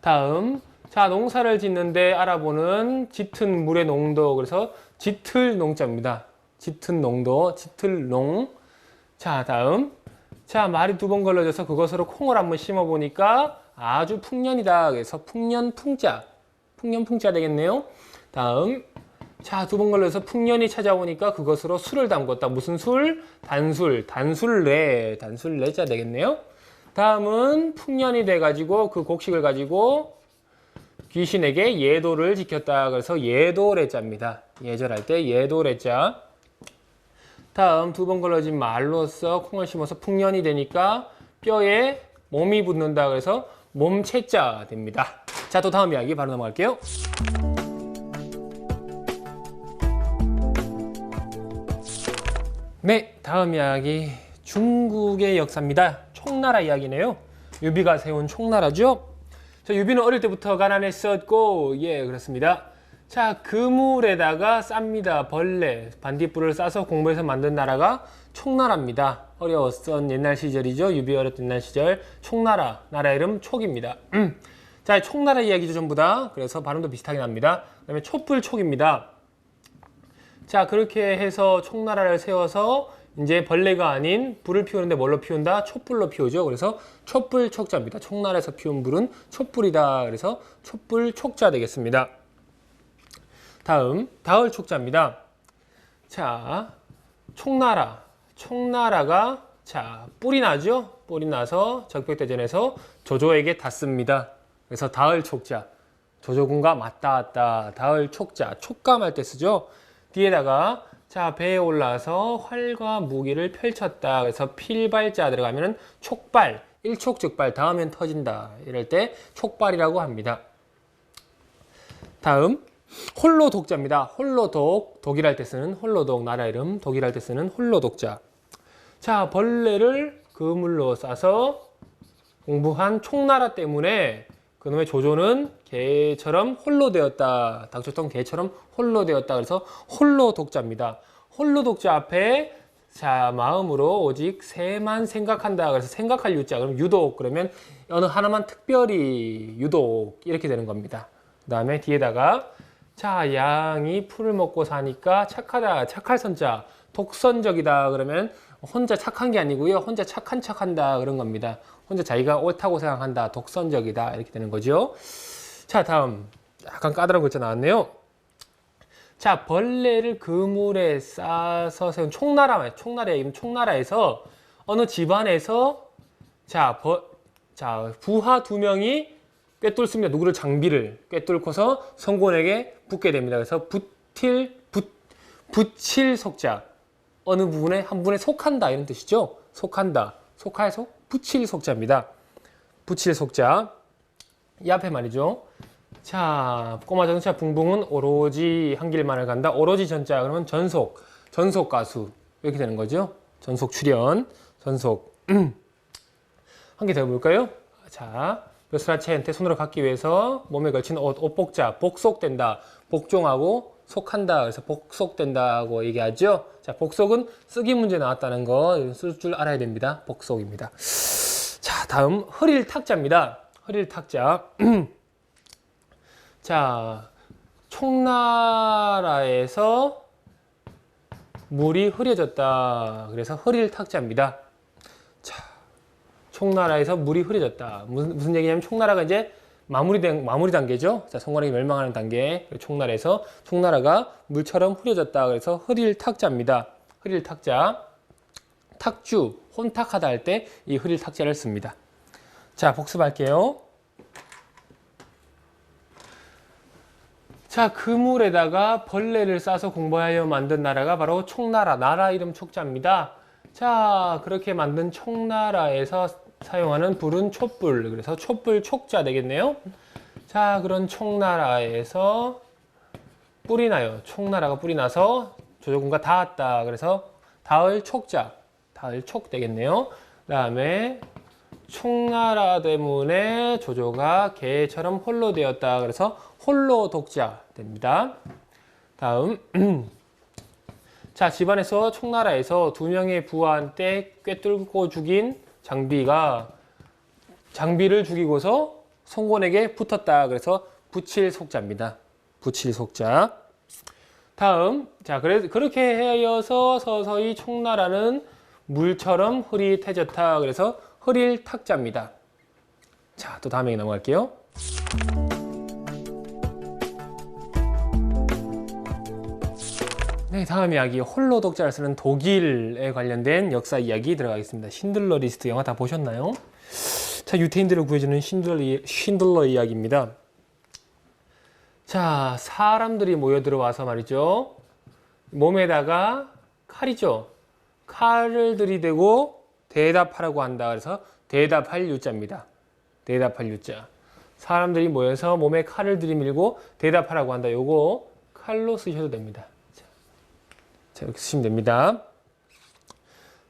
다음 자 농사를 짓는데 알아보는 짙은 물의 농도. 그래서 짙을 농자입니다. 짙은 농도, 짙을 농. 자 다음 자 말이 두 번 걸러져서 그것으로 콩을 한번 심어 보니까 아주 풍년이다. 그래서 풍년 풍자. 풍년 풍자 되겠네요. 다음 자 두 번 걸려서 풍년이 찾아오니까 그것으로 술을 담궜다. 무슨 술? 단술. 단술레자 되겠네요. 다음은 풍년이 돼가지고 그 곡식을 가지고 귀신에게 예도를 지켰다. 그래서 예도래자입니다. 예절할 때 예도래자. 다음 두 번 걸러진 말로써 콩을 심어서 풍년이 되니까 뼈에 몸이 붙는다. 그래서 몸체자 됩니다. 자, 또 다음 이야기 바로 넘어갈게요. 네, 다음 이야기 중국의 역사입니다. 총나라 이야기네요. 유비가 세운 총나라죠. 자, 유비는 어릴 때부터 가난했었고, 예, 그렇습니다. 자, 그물에다가 쌉니다. 벌레, 반딧불을 싸서 공부해서 만든 나라가 총나라입니다. 어려웠던 옛날 시절이죠. 유비 어렸던 옛날 시절. 총나라, 나라 이름 촉입니다. 자, 총나라 이야기죠, 전부 다. 그래서 발음도 비슷하게 납니다. 그 다음에 촛불촉입니다. 자, 그렇게 해서 총나라를 세워서 이제 벌레가 아닌 불을 피우는데 뭘로 피운다? 촛불로 피우죠. 그래서 촛불촉자입니다. 총나라에서 피운 불은 촛불이다. 그래서 촛불촉자 되겠습니다. 다음, 다을촉자입니다. 자, 총나라가 자, 뿔이 나죠? 뿔이 나서 적벽대전에서 조조에게 닿습니다. 그래서 다을촉자. 조조군과 맞닿았다. 다을촉자. 촉감할 때 쓰죠. 뒤에다가 자 배에 올라서 활과 무기를 펼쳤다. 그래서 필발자 들어가면은 촉발, 일촉즉발, 닿으면 터진다. 이럴 때 촉발이라고 합니다. 다음 홀로독자입니다. 홀로독, 독일할 때 쓰는 홀로독, 나라 이름 독일할 때 쓰는 홀로독자. 자 벌레를 그물로 싸서 공부한 총나라 때문에 그놈의 조조는 개처럼 홀로 되었다. 닥쳤던 개처럼 홀로 되었다. 그래서 홀로 독자입니다. 홀로 독자 앞에 자 마음으로 오직 새만 생각한다. 그래서 생각할 유자. 그럼 유독 그러면 어느 하나만 특별히 유독 이렇게 되는 겁니다. 그 다음에 뒤에다가 자 양이 풀을 먹고 사니까 착하다. 착할 선자. 독선적이다. 그러면 혼자 착한 게 아니고요. 혼자 착한 척한다. 그런 겁니다. 혼자 자기가 옳다고 생각한다. 독선적이다. 이렇게 되는 거죠. 자, 다음. 약간 까다로운 글자 나왔네요. 자, 벌레를 그물에 싸서 세운 총나라에서 어느 집안에서 자, 부하 두 명이 꿰뚫습니다. 누구를 장비를 꿰뚫고서 성곤에게 붙게 됩니다. 그래서 붙일 속자. 어느 부분에 한 분에 속한다 이런 뜻이죠. 속한다. 속할 속 붙일 속자입니다. 붙일 속자. 이 앞에 말이죠. 자, 꼬마 전차 붕붕은 오로지 한 길만을 간다. 오로지 전자 그러면 전속 가수 이렇게 되는 거죠. 전속 출연, 전속. 한 개 더 볼까요? 자, 벼슬아치한테 손으로 갖기 위해서 몸에 걸친 옷복자, 복속된다. 복종하고 속한다. 그래서 복속된다고 얘기하죠. 자, 복속은 쓰기 문제 나왔다는 거 쓸 줄 알아야 됩니다. 복속입니다. 자, 다음 흐릴탁자입니다. 흐릴탁자. 자, 총나라에서 물이 흐려졌다. 그래서 흐릴탁자입니다. 자, 총나라에서 물이 흐려졌다. 무슨 얘기냐면 총나라가 이제 마무리 단계죠. 자, 성관에게 멸망하는 단계. 총나라에서 총나라가 물처럼 흐려졌다. 그래서 흐릴탁자입니다. 흐릴탁자. 탁주, 혼탁하다 할 때 이 흐릴탁자를 씁니다. 자, 복습할게요. 자, 그물에다가 벌레를 싸서 공부하여 만든 나라가 바로 총나라. 나라 이름 촉자입니다. 자, 그렇게 만든 총나라에서 사용하는 불은 촛불. 그래서 촛불 촉자 되겠네요. 자, 그런 총나라에서 뿔이 나요. 총나라가 뿔이 나서 조조군과 닿았다. 그래서 닿을 촉자. 닿을 촉 되겠네요. 그 다음에 총나라 때문에 조조가 개처럼 홀로 되었다. 그래서 홀로 독자 됩니다. 다음 자, 집안에서 총나라에서 2명의 부하한테 꿰뚫고 죽인 장비를 죽이고서 송곤에게 붙었다. 그래서 붙일 속자입니다. 붙일 속자. 다음, 자, 그렇게 하여서 서서히 총나라는 물처럼 흐릿해졌다. 그래서 흐릴 탁자입니다. 자, 또 다음 얘기 넘어갈게요. 네, 다음 이야기 홀로 독자를 쓰는 독일에 관련된 역사 이야기 들어가겠습니다. 신들러 리스트 영화 다 보셨나요? 자, 유태인들을 구해주는 신들러 이야기입니다. 자, 사람들이 모여 들어와서 말이죠. 몸에다가 칼이죠. 칼을 들이대고 대답하라고 한다. 그래서 대답할 유자입니다. 대답할 유자. 사람들이 모여서 몸에 칼을 들이밀고 대답하라고 한다. 요거 칼로 쓰셔도 됩니다. 자, 이렇게 쓰시면 됩니다.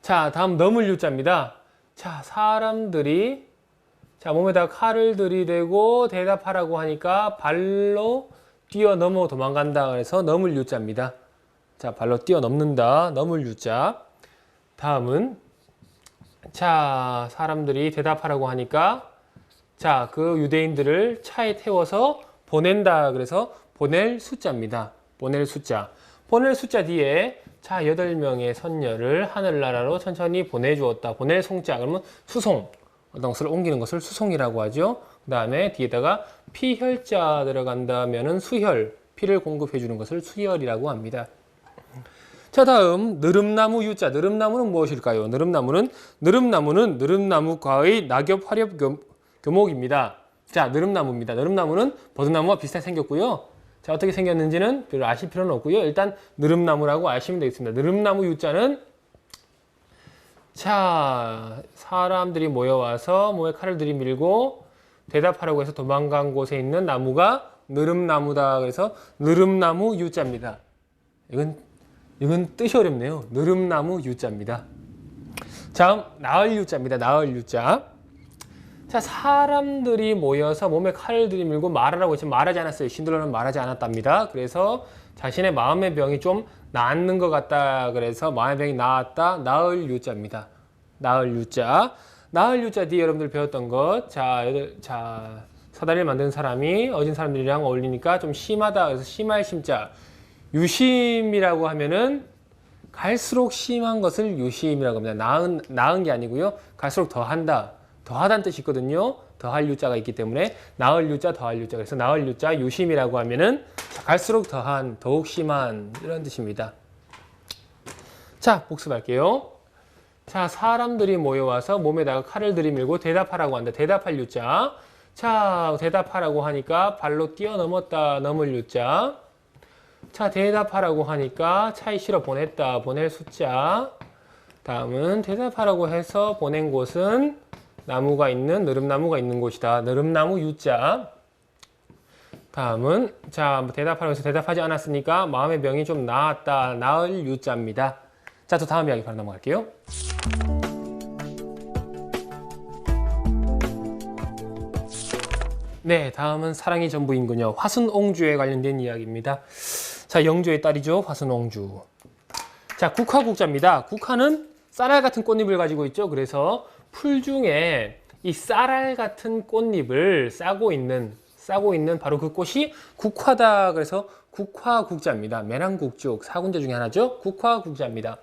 자, 다음 넘을 유자입니다. 자, 사람들이 몸에다가 칼을 들이대고 대답하라고 하니까 발로 뛰어넘어 도망간다. 그래서 넘을 유자입니다. 자, 발로 뛰어넘는다. 넘을 유자. 다음은 자, 사람들이 대답하라고 하니까 자, 그 유대인들을 차에 태워서 보낸다. 그래서 보낼 숫자입니다. 보낼 숫자. 보낼 숫자 뒤에 자, 8명의 선녀를 하늘나라로 천천히 보내주었다. 보낼 송자. 그러면 수송. 어떤 것을 옮기는 것을 수송이라고 하죠. 그 다음에 뒤에다가 피혈자 들어간다면은 수혈. 피를 공급해 주는 것을 수혈이라고 합니다. 자, 다음 느릅나무 유자. 느릅나무는 무엇일까요? 느릅나무는 느릅나무과의 낙엽 화렵 교목입니다. 자, 느릅나무입니다. 느릅나무는 버드나무와 비슷하게 생겼고요. 자, 어떻게 생겼는지는 별로 아실 필요는 없고요. 일단 느릅나무라고 아시면 되겠습니다. 느릅나무 유자는 자, 사람들이 모여와서 몸에 칼을 들이밀고 대답하라고 해서 도망간 곳에 있는 나무가 느릅나무다. 그래서 느릅나무 유자입니다. 이건 뜻이 어렵네요. 느릅나무 유자입니다. 다음 나을 유자입니다. 나을 유자. 자, 사람들이 모여서 몸에 칼을 들이밀고 말하라고 했지만 말하지 않았어요. 신들러는 말하지 않았답니다. 그래서 자신의 마음의 병이 좀 낫는 것 같다. 그래서 마음의 병이 나았다. 나을 유자입니다. 나을 유자. 나을 유자 뒤에 여러분들 배웠던 것. 자, 사다리를 만드는 사람이 어진 사람들이랑 어울리니까 좀 심하다. 그래서 심할 심자. 유심이라고 하면은 갈수록 심한 것을 유심이라고 합니다. 나은 게 아니고요. 갈수록 더한다. 더하다는 뜻이 있거든요. 더할 유자가 있기 때문에 나을 유자, 더할 유자. 그래서 나을 유자, 유심이라고 하면은 갈수록 더한, 더욱 심한 이런 뜻입니다. 자, 복습할게요. 자, 사람들이 모여와서 몸에다가 칼을 들이밀고 대답하라고 한다. 대답할 유자. 자, 대답하라고 하니까 발로 뛰어넘었다. 넘을 유자. 자, 대답하라고 하니까 차에 실어 보냈다. 보낼 숫자. 다음은 대답하라고 해서 보낸 곳은 느릅나무가 있는 곳이다. 느릅나무 유자. 다음은 자, 대답하라고 해서 대답하지 않았으니까 마음의 병이 좀 나았다. 나을 유자입니다. 자, 또 다음 이야기 바로 넘어갈게요. 네, 다음은 사랑이 전부인군요. 화순옹주에 관련된 이야기입니다. 자, 영조의 딸이죠. 화순옹주. 자, 국화국자입니다. 국화는 쌀알 같은 꽃잎을 가지고 있죠. 그래서 풀 중에 이 쌀알 같은 꽃잎을 싸고 있는 바로 그 꽃이 국화다. 그래서 국화국자입니다. 매랑국죽 4군자 중에 하나죠. 국화국자입니다.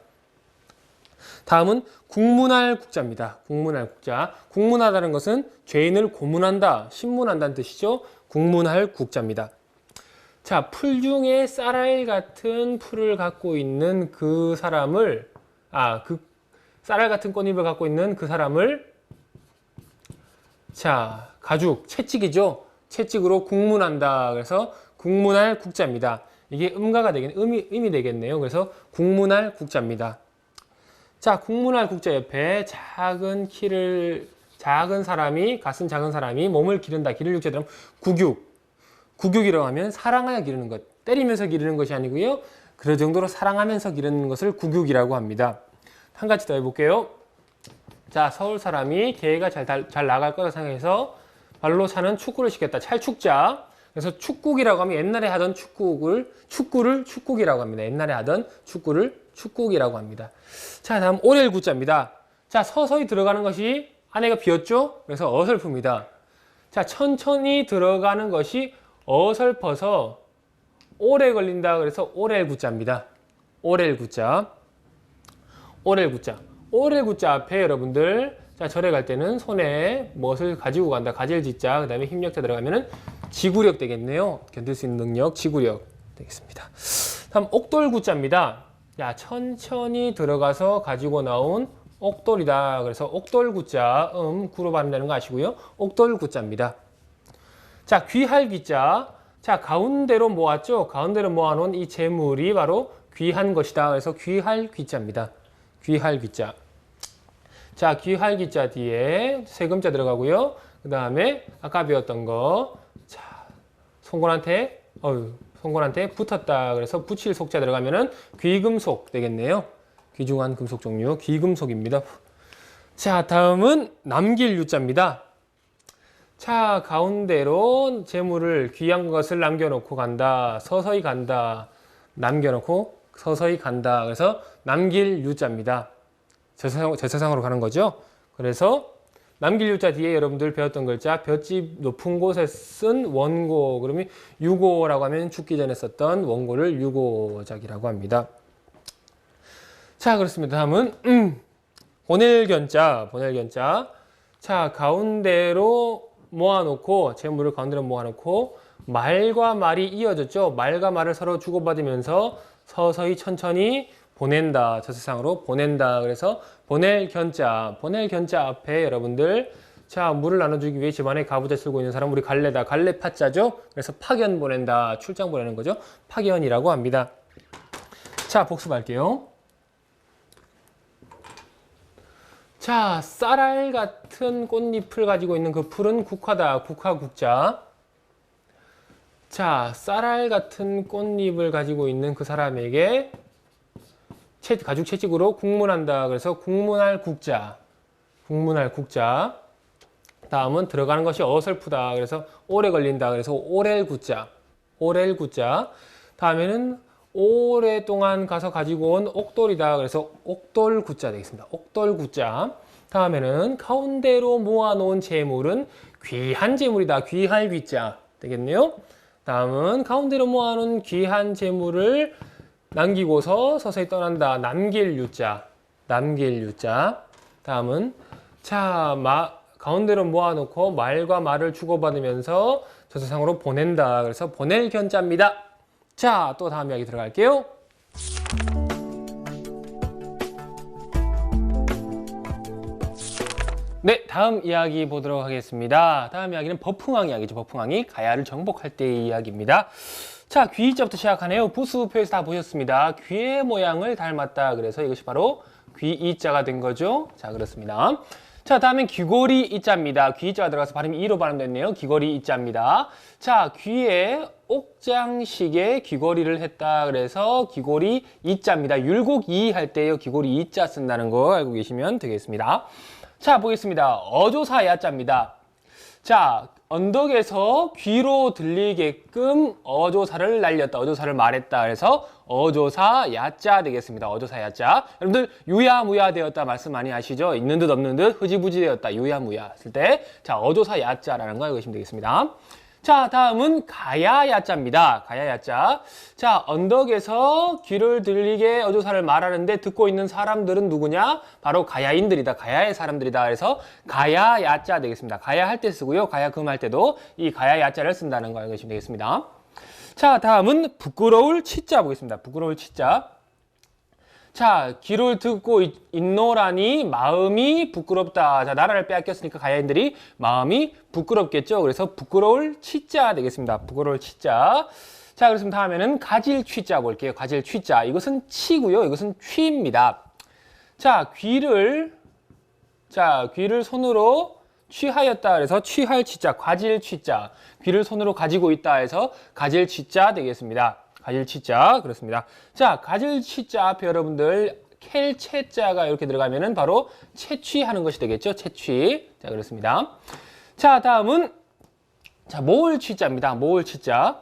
다음은 국문할국자입니다. 국문할국자. 국문하다는 것은 죄인을 고문한다, 신문한다는 뜻이죠. 국문할국자입니다. 자, 풀 중에 쌀알 같은 풀을 갖고 있는 그 사람을 쌀알 같은 꽃잎을 갖고 있는 그 사람을 자, 가죽, 채찍이죠. 채찍으로 국문한다. 그래서 국문할 국자입니다. 이게 음이 되겠네요. 그래서 국문할 국자입니다. 자, 국문할 국자 옆에 작은 사람이, 가슴 작은 사람이 몸을 기른다. 기를 육자들은 국육이라고 하면 사랑하여 기르는 것. 때리면서 기르는 것이 아니고요. 그 정도로 사랑하면서 기르는 것을 국육이라고 합니다. 한 가지 더 해볼게요. 자, 서울 사람이 대회가 잘 나갈 거라 생각해서 발로 차는 축구를 시켰다. 찰축자. 그래서 축국이라고 하면 옛날에 하던 축구를 축국이라고 합니다. 옛날에 하던 축구를 축국이라고 합니다. 자, 다음 오렐구자입니다. 자, 서서히 들어가는 것이 안에가 비었죠? 그래서 어설픕니다. 자, 천천히 들어가는 것이 어설퍼서 오래 걸린다. 그래서 오렐구자입니다. 오렐구자. 오렐구자. 오렐구자 앞에 여러분들, 자, 절에 갈 때는 손에 무엇을 가지고 간다. 가젤지자, 그 다음에 힘력자 들어가면은 지구력 되겠네요. 견딜 수 있는 능력, 지구력 되겠습니다. 다음 옥돌구자입니다. 야, 천천히 들어가서 가지고 나온 옥돌이다. 그래서 옥돌구자, 구로 발음되는 거 아시고요. 옥돌구자입니다. 자, 귀할귀자. 자, 가운데로 모았죠. 가운데로 모아놓은 이 재물이 바로 귀한 것이다. 그래서 귀할귀자입니다. 귀할귀자. 자, 귀할귀자 뒤에 세금자 들어가고요. 그 다음에 아까 배웠던 거, 자, 송곳한테 붙었다. 그래서 붙일 속자 들어가면은 귀금속 되겠네요. 귀중한 금속 종류, 귀금속입니다. 자, 다음은 남길 유자입니다. 자, 가운데로 재물을 귀한 것을 남겨놓고 간다. 서서히 간다. 남겨놓고 서서히 간다. 그래서 남길 유자입니다. 제사상으로 가는 거죠. 그래서 남길 유자 뒤에 여러분들 배웠던 글자, 볏짚 높은 곳에 쓴 원고, 그러면 유고라고 하면 죽기 전에 썼던 원고를 유고작이라고 합니다. 자, 그렇습니다. 다음은 보낼견자. 자, 가운데로 모아놓고, 재물을 가운데로 모아놓고 말과 말이 이어졌죠. 말과 말을 서로 주고받으면서 서서히 천천히 보낸다. 저세상으로 보낸다. 그래서 보낼견자 앞에 여러분들, 자, 물을 나눠주기 위해 집안에 가부좌 쓸고 있는 사람, 우리 갈래다. 갈래 파자죠. 그래서 파견 보낸다. 출장 보내는 거죠. 파견이라고 합니다. 자, 복습할게요. 자, 쌀알 같은 꽃잎을 가지고 있는 그 풀은 국화다. 국화국자. 자, 쌀알 같은 꽃잎을 가지고 있는 그 사람에게 가죽 채찍으로 국문한다. 그래서 국문할 국자. 다음은 들어가는 것이 어설프다. 그래서 오래 걸린다. 그래서 오렐구자. 다음에는 오랫동안 가서 가지고 온 옥돌이다. 그래서 옥돌구자 되겠습니다. 옥돌구자. 다음에는 가운데로 모아놓은 재물은 귀한 재물이다. 귀할귀자 되겠네요. 다음은 가운데로 모아놓은 귀한 재물을 남기고서 서서히 떠난다. 남길유자. 다음은 가운데로 모아놓고 말과 말을 주고받으면서 저세상으로 보낸다. 그래서 보낼견자입니다. 자, 또 다음 이야기 들어갈게요. 네, 다음 이야기 보도록 하겠습니다. 다음 이야기는 버풍왕 이야기죠. 버풍왕이 가야를 정복할 때의 이야기입니다. 자, 귀자부터 시작하네요. 부수표에서 다 보셨습니다. 귀의 모양을 닮았다. 그래서 이것이 바로 귀이자가 된 거죠. 자, 그렇습니다. 자, 다음엔 귀고리 이자입니다. 귀이자가 들어가서 발음이 이로 발음됐네요. 귀고리 이자입니다. 자, 귀에 옥장식의 귀고리를 했다. 그래서 귀고리 이자입니다. 율곡이 할 때요. 귀고리 이자 쓴다는 거 알고 계시면 되겠습니다. 자, 보겠습니다. 어조사 야자입니다. 자, 언덕에서 귀로 들리게끔 어조사를 날렸다. 어조사를 말했다. 그래서 어조사 야자 되겠습니다. 어조사 야자. 여러분들 유야무야 되었다 말씀 많이 하시죠? 있는 듯 없는 듯 흐지부지 되었다. 유야무야 했을 때, 자, 어조사 야자라는 거 알고 계시면 되겠습니다. 자, 다음은 가야야자입니다. 가야야자. 자, 언덕에서 귀를 들리게 어조사를 말하는데 듣고 있는 사람들은 누구냐? 바로 가야인들이다. 가야의 사람들이다. 그래서 가야야자 되겠습니다. 가야 할 때 쓰고요. 가야 금 할 때도 이 가야야자를 쓴다는 거 알고 계시면 되겠습니다. 자, 다음은 부끄러울 치자 보겠습니다. 부끄러울 치자. 자, 귀를 듣고 있노라니 마음이 부끄럽다. 자, 나라를 빼앗겼으니까 가야인들이 마음이 부끄럽겠죠. 그래서 부끄러울 치자 되겠습니다. 부끄러울 치자. 자, 그렇습니다. 다음에는 가질 취자 볼게요. 가질 취자. 이것은 치고요. 이것은 취입니다. 자, 귀를 손으로 취하였다. 그래서 취할 취자, 가질 취자. 귀를 손으로 가지고 있다 해서 가질 취자 되겠습니다. 가질 치자 그렇습니다. 자, 가질 치자 앞에 여러분들 켈 채자가 이렇게 들어가면은 바로 채취하는 것이 되겠죠. 채취. 자, 그렇습니다. 자, 다음은 자, 모을 취자입니다. 모을 취자.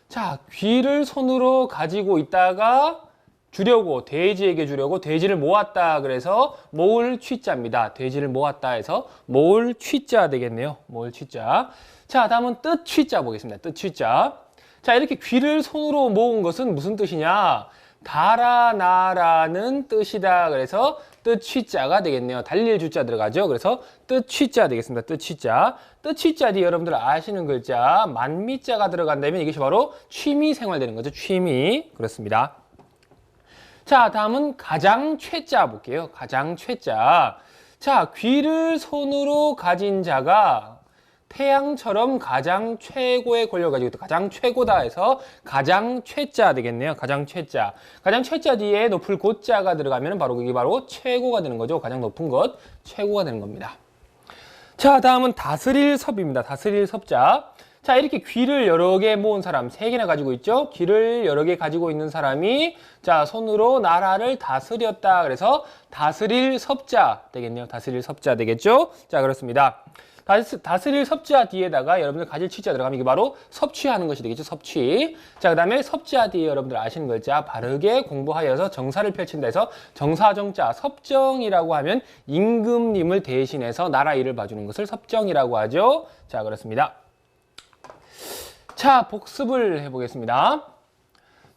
자, 귀를 손으로 가지고 있다가 주려고, 돼지에게 주려고 돼지를 모았다. 그래서 모을 취자입니다. 돼지를 모았다 해서 모을 취자 되겠네요. 모을 취자. 자, 다음은 뜻 취자 보겠습니다. 뜻 취자. 자, 이렇게 귀를 손으로 모은 것은 무슨 뜻이냐? 달아나라는 뜻이다. 그래서 뜻 취자가 되겠네요. 달릴 주자 들어가죠. 그래서 뜻 취자 되겠습니다. 뜻 취자. 뜻 취자 뒤에 여러분들 아시는 글자 만미자가 들어간다면 이것이 바로 취미 생활 되는 거죠. 취미. 그렇습니다. 자, 다음은 가장 최자 볼게요. 가장 최자. 자, 귀를 손으로 가진 자가 태양처럼 가장 최고의 권력을 가지고 있다. 가장 최고다 해서 가장 최자 되겠네요. 가장 최자. 가장 최자 뒤에 높을 고자가 들어가면 바로 그게 바로 최고가 되는 거죠. 가장 높은 것, 최고가 되는 겁니다. 자, 다음은 다스릴 섭입니다. 다스릴 섭자. 자, 이렇게 귀를 여러 개 모은 사람, 3개나 가지고 있죠? 귀를 여러 개 가지고 있는 사람이 자, 손으로 나라를 다스렸다. 그래서 다스릴 섭자 되겠네요. 다스릴 섭자 되겠죠? 자, 그렇습니다. 다스릴 섭자 뒤에다가 여러분들 가질 취자 들어가면 이게 바로 섭취하는 것이 되겠죠. 섭취. 자, 그 다음에 섭자 뒤에 여러분들 아시는 글자 바르게 공부하여서 정사를 펼친다 해서 정사정자 섭정이라고 하면 임금님을 대신해서 나라 일을 봐주는 것을 섭정이라고 하죠. 자, 그렇습니다. 자, 복습을 해보겠습니다.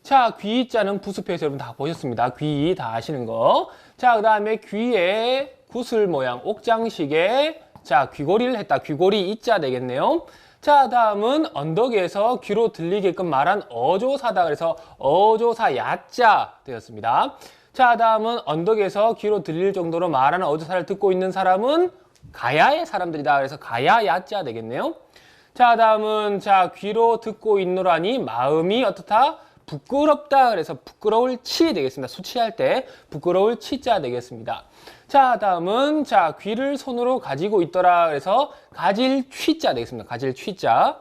자, 귀자는 부습해서 여러분 다 보셨습니다. 귀 다 아시는 거. 자, 그 다음에 귀에 구슬 모양 옥장식에 자, 귀걸이를 했다. 귀걸이 이자 되겠네요. 자, 다음은 언덕에서 귀로 들리게끔 말한 어조사다. 그래서 어조사 야자 되었습니다. 자, 다음은 언덕에서 귀로 들릴 정도로 말하는 어조사를 듣고 있는 사람은 가야의 사람들이다. 그래서 가야 야자 되겠네요. 자, 다음은 자, 귀로 듣고 있노라니 마음이 어떻다? 부끄럽다. 그래서 부끄러울 치 되겠습니다. 수치할 때 부끄러울 치자 되겠습니다. 자, 다음은 자, 귀를 손으로 가지고 있더라. 그래서 가질 취자 되겠습니다. 가질 취자.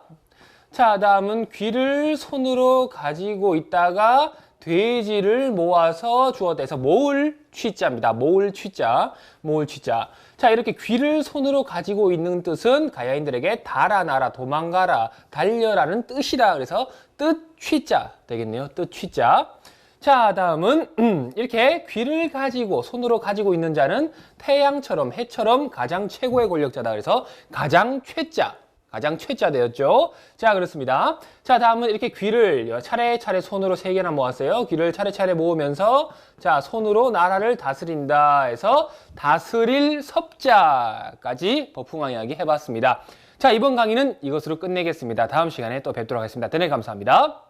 자, 다음은 귀를 손으로 가지고 있다가 돼지를 모아서 주었다 해서 모을 취자입니다. 모을 취자. 모을 취자. 자, 이렇게 귀를 손으로 가지고 있는 뜻은 가야인들에게 달아나라, 도망가라, 달려라는 뜻이다. 그래서 뜻 취자 되겠네요. 뜻 취자. 자, 다음은 이렇게 귀를 가지고 손으로 가지고 있는 자는 태양처럼 해처럼 가장 최고의 권력자다. 그래서 가장 최자. 가장 최자 되었죠. 자, 그렇습니다. 자, 다음은 이렇게 귀를 차례차례 손으로 3개나 모았어요. 귀를 차례차례 모으면서 자, 손으로 나라를 다스린다 해서 다스릴 섭자까지 버풍왕 이야기 해봤습니다. 자, 이번 강의는 이것으로 끝내겠습니다. 다음 시간에 또 뵙도록 하겠습니다. 대단히 감사합니다.